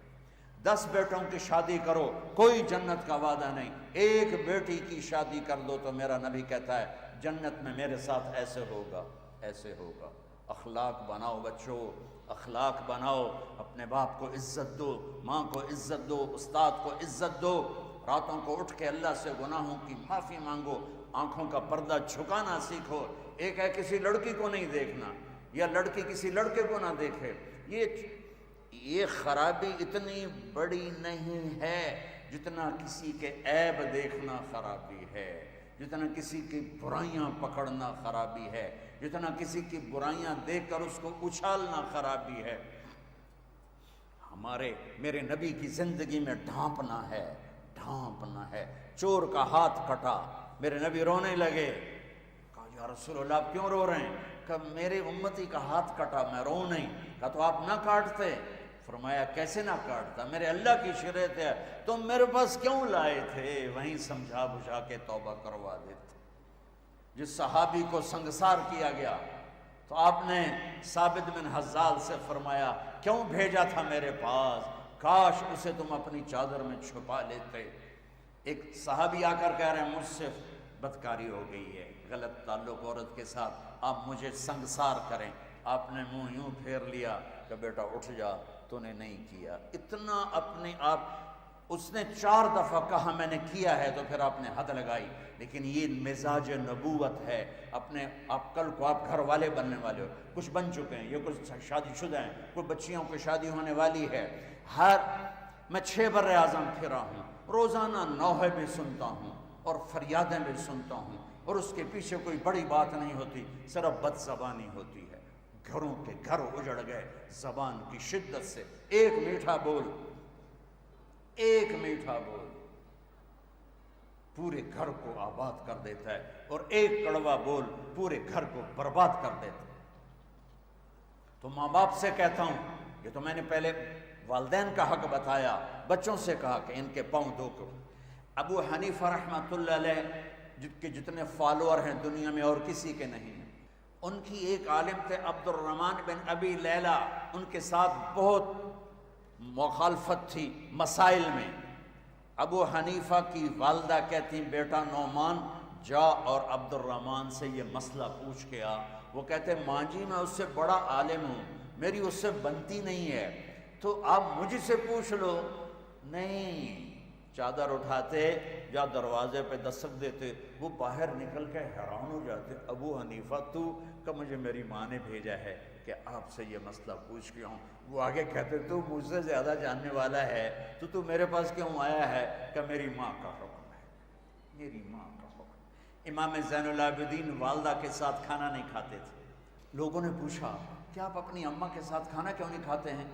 10 بیٹوں کی شادی کرو کوئی جنت کا وعدہ نہیں، ایک بیٹی کی شادی کر دو تو میرا نبی کہتا ہے جنت میں میرے ساتھ ایسے ہوگا۔ اخلاق بناؤ بچوں، اخلاق بناؤ، اپنے باپ کو عزت دو، ماں کو عزت دو، استاد کو عزت دو، راتوں کو اٹھ کے اللہ سے گناہوں کی معافی مانگو، آنکھوں کا پردہ جھکانا سیکھو۔ ایک ہے کسی لڑکی کو نہیں دیکھنا یا لڑکی کسی لڑکے کو نہ دیکھے، یہ خرابی اتنی بڑی نہیں ہے جتنا کسی کے عیب دیکھنا خرابی ہے، جتنا کسی کی برائیاں پکڑنا خرابی ہے، جتنا کسی کی برائیاں دیکھ کر اس کو اچھالنا خرابی ہے۔ میرے نبی کی زندگی میں ڈھانپنا ہے۔ چور کا ہاتھ کٹا، میرے نبی رونے لگے، کہا یا رسول اللہ آپ کیوں رو رہے ہیں؟ کہ میرے امتی کا ہاتھ کٹا، میں رو نہیں۔ کہا تو آپ نہ کاٹتے؟ فرمایا کیسے نہ کاٹتا، میرے اللہ کی شریعت ہے، تم میرے پاس کیوں لائے تھے؟ وہیں سمجھا بجھا کے توبہ کروا دیتے۔ جس صحابی کو سنگسار کیا گیا تو آپ نے ثابت بن حزال سے فرمایا کیوں بھیجا تھا میرے پاس، کاش اسے تم اپنی چادر میں چھپا لیتے۔ ایک صحابی آ کر کہہ رہے ہیں مجھ سے بدکاری ہو گئی ہے، غلط تعلق عورت کے ساتھ، آپ مجھے سنگسار کریں۔ آپ نے منہ یوں پھیر لیا کہ بیٹا اٹھ جا، تو نے نہیں کیا۔ اتنا اپنے آپ اس نے 4 دفعہ کہا میں نے کیا ہے، تو پھر آپ نے حد لگائی۔ لیکن یہ مزاج نبوت ہے، اپنے آپ کل کو آپ گھر والے بننے والے ہو، کچھ بن چکے ہیں، یہ کچھ شادی شدہ ہیں، کوئی بچیوں کی شادی ہونے والی ہے۔ میں 6 بر اعظم پھرا ہوں، روزانہ نوحے بھی سنتا ہوں اور فریادیں بھی سنتا ہوں، اور اس کے پیچھے کوئی بڑی بات نہیں ہوتی، صرف بد زبانی ہوتی ہے۔ گھروں کے گھر اجڑ گئے زبان کی شدت سے۔ ایک میٹھا بول پورے گھر کو آباد کر دیتا ہے، اور ایک کڑوا بول پورے گھر کو برباد کر دیتا ہے۔ تو ماں باپ سے کہتا ہوں، یہ تو میں نے پہلے والدین کا حق بتایا، بچوں سے کہا کہ ان کے پاؤں دھو کرو۔ ابو حنیفہ رحمۃ اللہ علیہ کے جتنے فالوور ہیں دنیا میں اور کسی کے نہیں ہیں، ان کی ایک عالم تھے عبد الرحمن بن ابی لیلہ، ان کے ساتھ بہت مخالفت تھی مسائل میں۔ ابو حنیفہ کی والدہ کہتی بیٹا نعمان جا اور عبد الرحمن سے یہ مسئلہ پوچھ کے آ۔ وہ کہتے ماں جی میں اس سے بڑا عالم ہوں، میری اس سے بنتی نہیں ہے، تو آپ مجھ سے پوچھ لو۔ نہیں، چادر اٹھاتے یا دروازے پہ دستک دیتے، وہ باہر نکل کے حیران ہو جاتے، ابو حنیفہ تو کہ مجھے میری ماں نے بھیجا ہے کہ آپ سے یہ مسئلہ پوچھ کے ہوں۔ وہ آگے کہتے تو مجھ سے زیادہ جاننے والا ہے، تو میرے پاس کیوں آیا ہے؟ کہ میری ماں کا حکم ہے، میری ماں کا حکم۔ امام زین العابدین والدہ کے ساتھ کھانا نہیں کھاتے تھے۔ لوگوں نے پوچھا کہ آپ اپنی اماں کے ساتھ کھانا کیوں نہیں کھاتے ہیں؟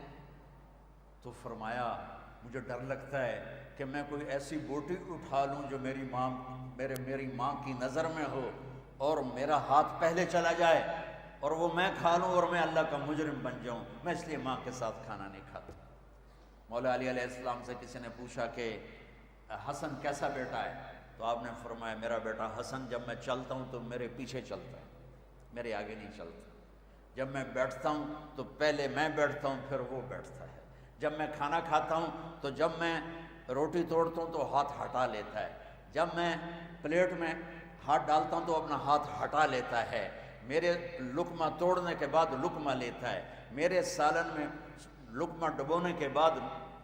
تو فرمایا مجھے ڈر لگتا ہے کہ میں کوئی ایسی بوٹی اٹھا لوں جو میری ماں کی نظر میں ہو، اور میرا ہاتھ پہلے چلا جائے اور وہ میں کھا لوں اور میں اللہ کا مجرم بن جاؤں، میں اس لیے ماں کے ساتھ کھانا نہیں کھاتا۔ مولا علی علیہ السلام سے کسی نے پوچھا کہ حسن کیسا بیٹا ہے؟ تو آپ نے فرمایا میرا بیٹا حسن جب میں چلتا ہوں تو میرے پیچھے چلتا ہے، میرے آگے نہیں چلتا۔ جب میں بیٹھتا ہوں تو پہلے میں بیٹھتا ہوں پھر وہ بیٹھتا ہے۔ جب میں کھانا کھاتا ہوں تو جب میں روٹی توڑتا ہوں تو ہاتھ ہٹا لیتا ہے، جب میں پلیٹ میں ہاتھ ڈالتا ہوں تو اپنا ہاتھ ہٹا لیتا ہے، میرے لقمہ توڑنے کے بعد لقمہ لیتا ہے، میرے سالن میں لقمہ ڈبونے کے بعد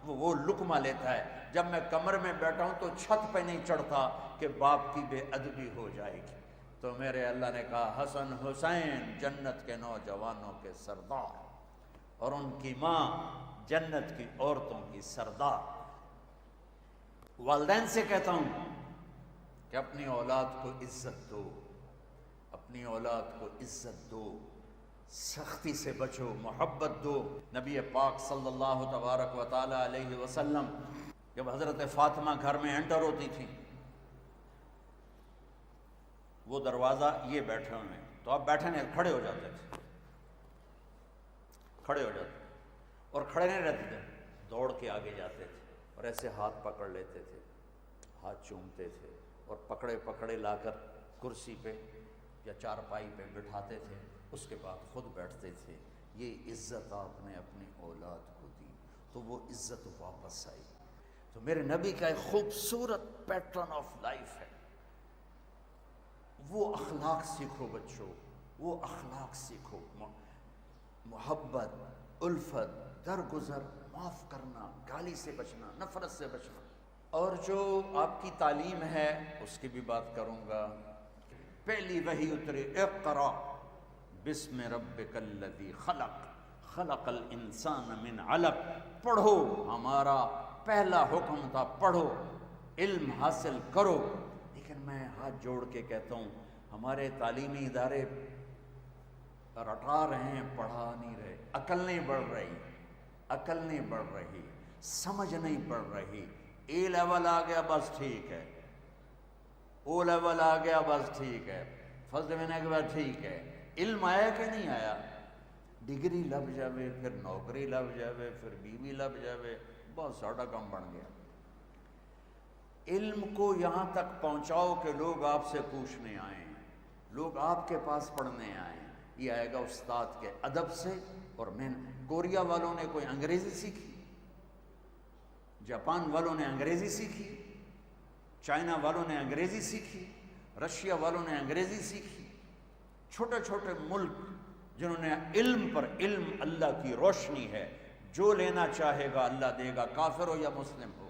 وہ لقمہ لیتا ہے۔ جب میں کمرے میں بیٹھا ہوں تو چھت پہ نہیں چڑھتا کہ باپ کی بے ادبی ہو جائے گی۔ تو میرے اللہ نے کہا حسن حسین جنت کے نوجوانوں کے سردار، اور ان کی ماں جنت کی عورتوں کی سردار۔ والدین سے کہتا ہوں کہ اپنی اولاد کو عزت دو، اپنی اولاد کو عزت دو، سختی سے بچو، محبت دو۔ نبی پاک صلی اللہ تبارک و تعالی علیہ وسلم جب حضرت فاطمہ گھر میں انٹر ہوتی تھی، وہ دروازہ یہ بیٹھے ہوئے ہیں تو آپ بیٹھے نہیں، کھڑے ہو جاتے تھے، کھڑے ہو جاتے اور کھڑے نہیں رہتے تھے، دوڑ کے آگے جاتے تھے اور ایسے ہاتھ پکڑ لیتے تھے، ہاتھ چومتے تھے اور پکڑے لا کر کرسی پہ یا چارپائی پہ بٹھاتے تھے، اس کے بعد خود بیٹھتے تھے۔ یہ عزت آپ نے اپنی اولاد کو دی تو وہ عزت واپس آئی۔ تو میرے نبی کا ایک خوبصورت پیٹرن آف لائف ہے، وہ اخلاق سیکھو بچوں، وہ اخلاق سیکھو، محبت، الفت، درگزر، معاف کرنا، گالی سے بچنا، نفرت سے بچنا۔ اور جو آپ کی تعلیم ہے اس کی بھی بات کروں گا۔ پہلی وحی اتری اقرا بسم ربک الذی خلق خلق الانسان من علق، پڑھو، ہمارا پہلا حکم تھا پڑھو، علم حاصل کرو۔ لیکن میں ہاتھ جوڑ کے کہتا ہوں ہمارے تعلیمی ادارے رٹا رہے ہیں، پڑھا نہیں رہے، عقل نہیں بڑھ رہی، عقل نہیں بڑھ رہی، سمجھ نہیں بڑھ رہی۔ اے لیول آ گیا بس ٹھیک ہے، او لیول آ گیا بس ٹھیک ہے، فرسٹ ڈویژن کے بعد ٹھیک ہے۔ علم آیا کہ نہیں آیا؟ ڈگری لب جاوے، پھر نوکری لب جاوے، پھر بیوی لب جاوے، بہت ساڑا کام بن گیا۔ علم کو یہاں تک پہنچاؤ کہ لوگ آپ سے پوچھنے آئیں، لوگ آپ کے پاس پڑھنے آئیں۔ یہ آئے گا استاد کے ادب سے۔ اور کوریا والوں نے کوئی انگریزی سیکھی، جاپان والوں نے انگریزی سیکھی، چائنا والوں نے انگریزی سیکھی، رشیا والوں نے انگریزی سیکھی۔ چھوٹے چھوٹے ملک جنہوں نے علم پر، علم اللہ کی روشنی ہے، جو لینا چاہے گا اللہ دے گا، کافر ہو یا مسلم ہو۔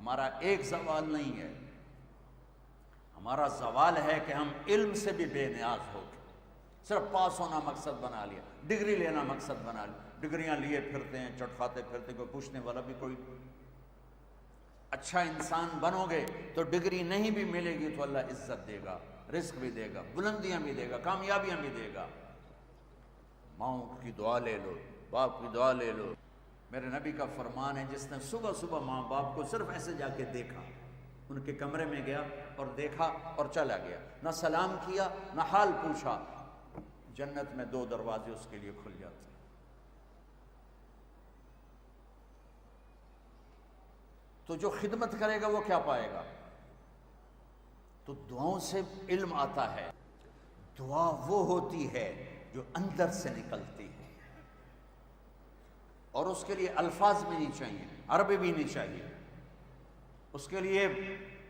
ہمارا ایک زوال نہیں ہے، ہمارا زوال ہے کہ ہم علم سے بھی بے نیاز ہو گئے، صرف پاس ہونا مقصد بنا لیا، ڈگری لینا مقصد بنا لیا، ڈگریاں لیے پھرتے ہیں، چٹکھاتے پھرتے، کوئی پوچھنے والا بھی کوئی۔ اچھا انسان بنو گے تو ڈگری نہیں بھی ملے گی تو اللہ عزت دے گا، رزق بھی دے گا، بلندیاں بھی دے گا، کامیابیاں بھی دے گا۔ ماؤں کی دعا لے لو، باپ کی دعا لے لو۔ میرے نبی کا فرمان ہے، جس نے صبح صبح ماں باپ کو صرف ایسے جا کے دیکھا، ان کے کمرے میں گیا اور دیکھا اور چلا گیا، نہ سلام کیا نہ حال پوچھا، جنت میں 2 دروازے اس کے لیے کھل جاتے ہیں۔ تو جو خدمت کرے گا وہ کیا پائے گا؟ تو دعاؤں سے علم آتا ہے۔ دعا وہ ہوتی ہے جو اندر سے نکلتی ہے، اور اس کے لیے الفاظ بھی نہیں چاہیے، عربی بھی نہیں چاہیے، اس کے لیے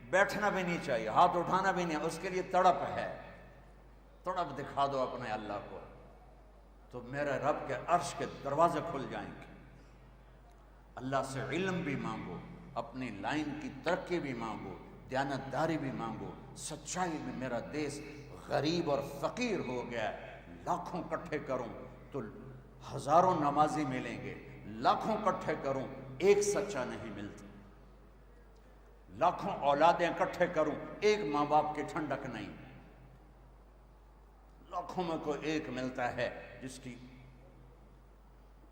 بیٹھنا بھی نہیں چاہیے، ہاتھ اٹھانا بھی نہیں، اس کے لیے تڑپ ہے، تڑپ دکھا دو اپنے اللہ کو، تو میرے رب کے عرش کے دروازے کھل جائیں گے۔ اللہ سے علم بھی مانگو، اپنی لائن کی ترقی بھی مانگو، دیانتداری بھی مانگو، سچائی میں۔ میرا دیس غریب اور فقیر ہو گیا ہے، لاکھوں کٹھے کروں تو ہزاروں نمازی ملیں گے، لاکھوں کٹھے کروں ایک سچا نہیں ملتا، لاکھوں اولادیں کٹھے کروں ایک ماں باپ کی ٹھنڈک نہیں، لاکھوں میں کوئی ایک ملتا ہے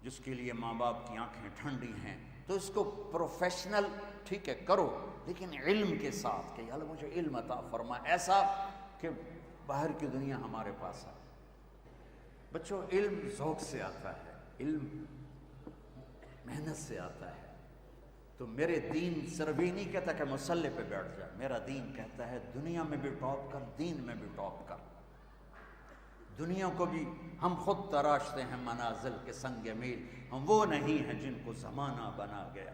جس کے لیے ماں باپ کی آنکھیں ٹھنڈی ہیں۔ تو اس کو پروفیشنل ٹھیک ہے کرو، لیکن علم کے ساتھ کہ یا اللہ مجھے علم عطا فرما، ایسا کہ باہر کی دنیا ہمارے پاس ہے۔ بچوں، علم ذوق سے آتا ہے، علم محنت سے آتا ہے۔ تو میرے دین صرف ہی نہیں کہتا کہ مصلی پہ بیٹھ جائے، میرا دین کہتا ہے دنیا میں بھی ٹاپ کر، دین میں بھی ٹاپ کر۔ دنیا کو بھی ہم خود تراشتے ہیں منازل کے سنگ میل، ہم وہ نہیں ہیں جن کو زمانہ بنا گیا۔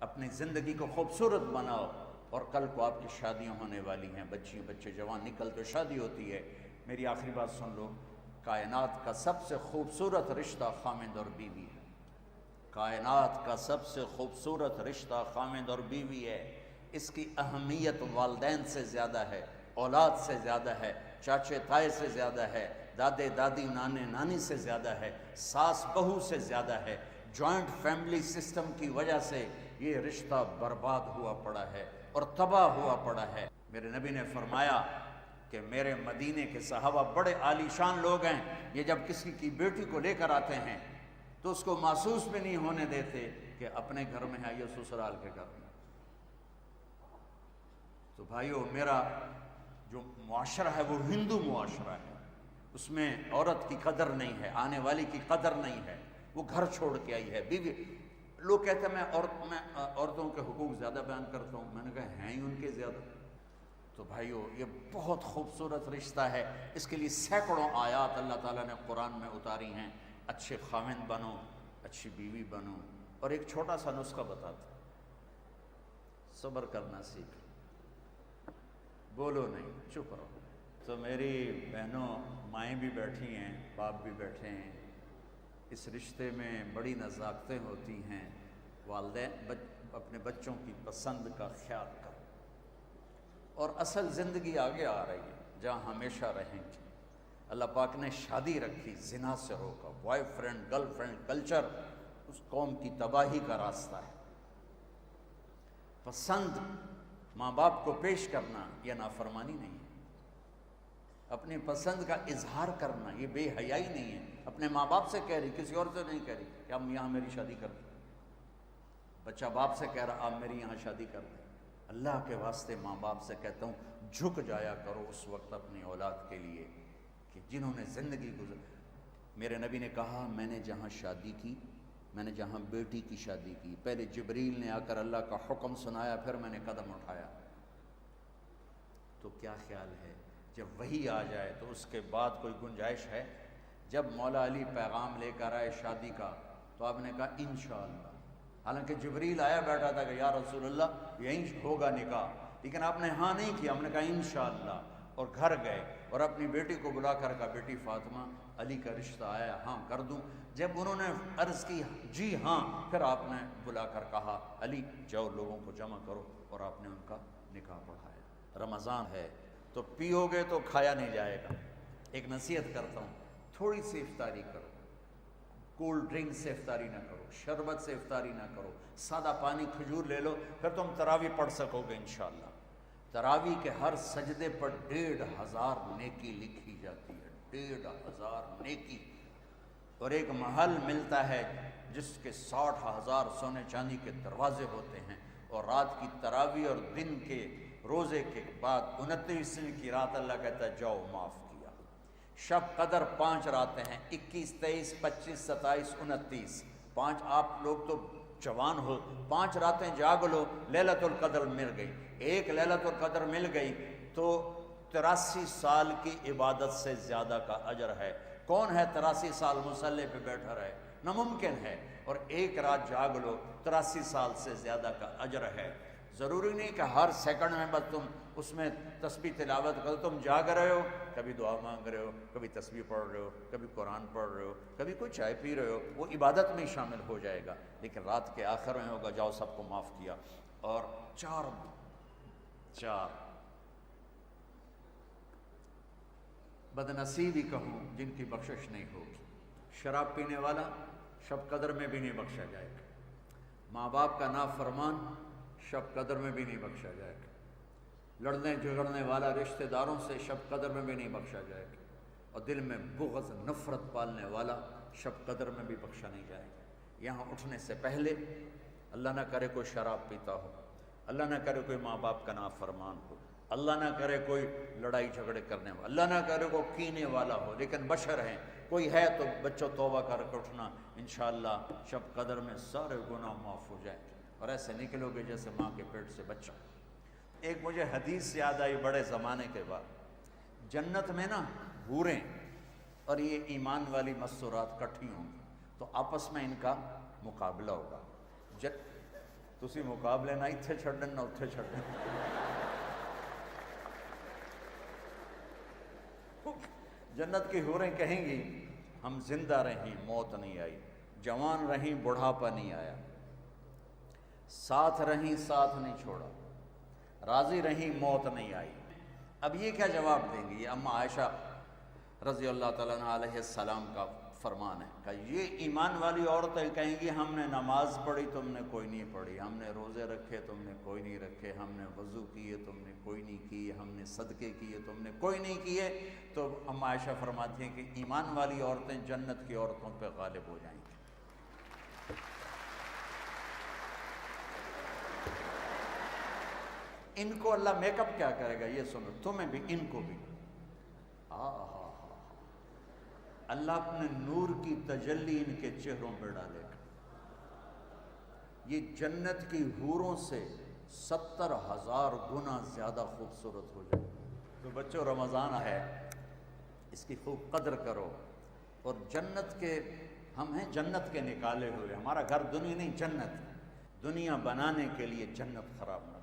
اپنی زندگی کو خوبصورت بناؤ، اور کل کو آپ کی شادیاں ہونے والی ہیں، بچے جوان نکل تو شادی ہوتی ہے۔ میری آخری بات سن لو، کائنات کا سب سے خوبصورت رشتہ خامند اور بیوی ہے۔ کائنات کا سب سے خوبصورت رشتہ خامند اور بیوی ہے۔ اس کی اہمیت والدین سے زیادہ ہے، اولاد سے زیادہ ہے، چاچے تائے سے زیادہ ہے، دادے دادی نانے نانی سے زیادہ ہے، ساس بہو سے زیادہ ہے۔ جوائنٹ فیملی سسٹم کی وجہ سے یہ رشتہ برباد ہوا پڑا ہے اور تباہ ہوا پڑا ہے۔ میرے نبی نے فرمایا کہ میرے مدینے کے صحابہ بڑے عالی شان لوگ ہیں، یہ جب کسی کی بیٹی کو لے کر آتے ہیں تو اس کو محسوس بھی نہیں ہونے دیتے کہ اپنے گھر میں ہے یا سسرال کے گھر میں۔ تو بھائیو، میرا جو معاشرہ ہے وہ ہندو معاشرہ ہے، اس میں عورت کی قدر نہیں ہے، آنے والی کی قدر نہیں ہے، وہ گھر چھوڑ کے آئی ہے، بیوی۔ لوگ کہتے ہیں میں عورتوں کے حقوق زیادہ بیان کرتا ہوں، میں نے کہا ہیں ہی ان کے زیادہ۔ تو بھائیو، یہ بہت خوبصورت رشتہ ہے، اس کے لیے سینکڑوں آیات اللہ تعالیٰ نے قرآن میں اتاری ہیں۔ اچھے خاوند بنو، اچھی بیوی بنو۔ اور ایک چھوٹا سا نسخہ بتاتا، صبر کرنا سیکھ، بولو نہیں، چپ رہو۔ تو میری بہنوں، مائیں بھی بیٹھی ہیں، باپ بھی بیٹھے ہیں، اس رشتے میں بڑی نزاکتیں ہوتی ہیں۔ والدین اپنے بچوں کی پسند کا خیال کرو، اور اصل زندگی آگے آ رہی ہے جہاں ہمیشہ رہیں گے۔ اللہ پاک نے شادی رکھی، زنا سے روکا۔ Boyfriend girlfriend culture اس قوم کی تباہی کا راستہ ہے۔ پسند ماں باپ کو پیش کرنا یہ نافرمانی نہیں ہے، اپنی پسند کا اظہار کرنا یہ بے حیائی نہیں ہے۔ اپنے ماں باپ سے کہہ رہی، کسی اور سے نہیں کہہ رہی کہ اب یہاں میری شادی کر دیں۔ بچہ باپ سے کہہ رہا آپ میری یہاں شادی کر دیں۔ اللہ کے واسطے ماں باپ سے کہتا ہوں، جھک جایا کرو اس وقت اپنی اولاد کے لیے کہ جنہوں نے زندگی میرے نبی نے کہا، میں نے جہاں شادی کی، میں نے جہاں بیٹی کی شادی کی، پہلے جبریل نے آ کر اللہ کا حکم سنایا، پھر میں نے قدم اٹھایا۔ تو کیا خیال ہے جب وحی آ جائے تو اس کے بعد کوئی گنجائش ہے؟ جب مولا علی پیغام لے کر آئے شادی کا تو آپ نے کہا انشاءاللہ، حالانکہ جبریل آیا بیٹھا تھا کہ یا رسول اللہ یہیں ہوگا نکاح، لیکن آپ نے ہاں نہیں کیا، ہم نے کہا انشاءاللہ۔ اور گھر گئے اور اپنی بیٹی کو بلا کر کہا بیٹی فاطمہ علی کا رشتہ آیا، ہاں کر دوں؟ جب انہوں نے عرض کی جی ہاں، پھر آپ نے بلا کر کہا علی جاؤ لوگوں کو جمع کرو، اور آپ نے ان کا نکاح پڑھایا۔ رمضان ہے تو پیو گے تو کھایا نہیں جائے گا۔ ایک نصیحت کرتا ہوں، تھوڑی سی افطاری کرو، کولڈ ڈرنک سے افطاری نہ کرو، شربت سے افطاری نہ کرو، سادہ پانی کھجور لے لو، پھر تم تراویح پڑھ سکو گے انشاءاللہ۔ تراویح کے ہر سجدے پر 1500 نیکی لکھی جاتی ہے، 1500 نیکی، اور ایک محل ملتا ہے جس کے 60,000 سونے چاندی کے دروازے ہوتے ہیں، اور رات کی تراویح اور دن کے روزے کے بعد 29ویں کی رات اللہ کہتا ہے جاؤ معاف کیا۔ شب قدر 5 راتیں ہیں، 21، 23، 25، 27، 29۔ 5 آپ لوگ تو جوان ہو، 5 راتیں جاگ لو، لیلۃ القدر مل گئی۔ ایک لیلۃ القدر مل گئی تو 83 سال کی عبادت سے زیادہ کا اجر ہے۔ کون ہے 83 سال مصلی پہ بیٹھا رہے؟ ناممکن ہے۔ اور ایک رات جاگ لو، 83 سال سے زیادہ کا اجر ہے۔ ضروری نہیں کہ ہر سیکنڈ میں بس تم اس میں تسبیح تلاوت کرو، تم جاگ رہے ہو، کبھی دعا مانگ رہے ہو، کبھی تسبیح پڑھ رہے ہو، کبھی قرآن پڑھ رہے ہو، کبھی کوئی چائے پی رہے ہو، وہ عبادت میں شامل ہو جائے گا، لیکن رات کے آخر میں ہوگا جاؤ سب کو معاف کیا۔ اور چار بدنصیبی کہوں جن کی بخشش نہیں ہوگی۔ شراب پینے والا شب قدر میں بھی نہیں بخشا جائے گا، ماں باپ کا نافرمان شب قدر میں بھی نہیں بخشا جائے گا، لڑنے جھگڑنے والا رشتہ داروں سے شب قدر میں بھی نہیں بخشا جائے گا، اور دل میں بغض نفرت پالنے والا شب قدر میں بھی بخشا نہیں جائے گا۔ یہاں اٹھنے سے پہلے اللہ نہ کرے کوئی شراب پیتا ہو، اللہ نہ کرے کوئی ماں باپ کا نافرمان ہو، اللہ نہ کرے کوئی لڑائی جھگڑے کرنے والا، اللہ نہ کرے کوئی کینے والا ہو، لیکن بشر ہیں، کوئی ہے تو بچوں توبہ کر کے اٹھنا، انشاءاللہ شب قدر میں سارے گناہ معاف ہو جائیں گے، اور ایسے نکلو گے جیسے ماں کے پیٹ سے بچہ۔ ایک مجھے حدیث یاد آئی بڑے زمانے کے بعد، جنت میں نا حوریں اور یہ ایمان والی مستورات کٹھی ہوں گی تو آپس میں ان کا مقابلہ ہوگا۔ تسی مقابلے نہ اتھے چھڑن نہ اتھے چھڑن، جنت کی حوریں کہیں گی ہم زندہ رہیں موت نہیں آئی، جوان رہیں بڑھاپا نہیں آیا، ساتھ رہیں ساتھ نہیں چھوڑا، راضی رہیں موت نہیں آئی۔ اب یہ کیا جواب دیں گی؟ یہ اماں عائشہ رضی اللہ تعالیٰ عنہ علیہ السلام کا فرمان ہے کہ یہ ایمان والی عورتیں کہیں گی ہم نے نماز پڑھی تم نے کوئی نہیں پڑھی، ہم نے روزے رکھے تم نے کوئی نہیں رکھے، ہم نے وضو کیے تم نے کوئی نہیں کیے، ہم نے صدقے کیے تم نے کوئی نہیں کیے۔ تو اماں عائشہ فرماتی ہیں کہ ایمان والی عورتیں جنت کی عورتوں پہ غالب ہو جائیں گی۔ ان کو اللہ میک اپ کیا کرے گا یہ سنو، تمہیں بھی ان کو بھی اللہ اپنے نور کی تجلی ان کے چہروں پہ ڈالے گا۔ یہ جنت کی حوروں سے 70,000 گنا زیادہ خوبصورت ہو جائے۔ تو بچوں رمضان ہے، اس کی خوب قدر کرو، اور جنت کے ہم ہیں جنت کے نکالے ہوئے، ہمارا گھر دنیا نہیں جنت، دنیا بنانے کے لیے جنت خراب نہ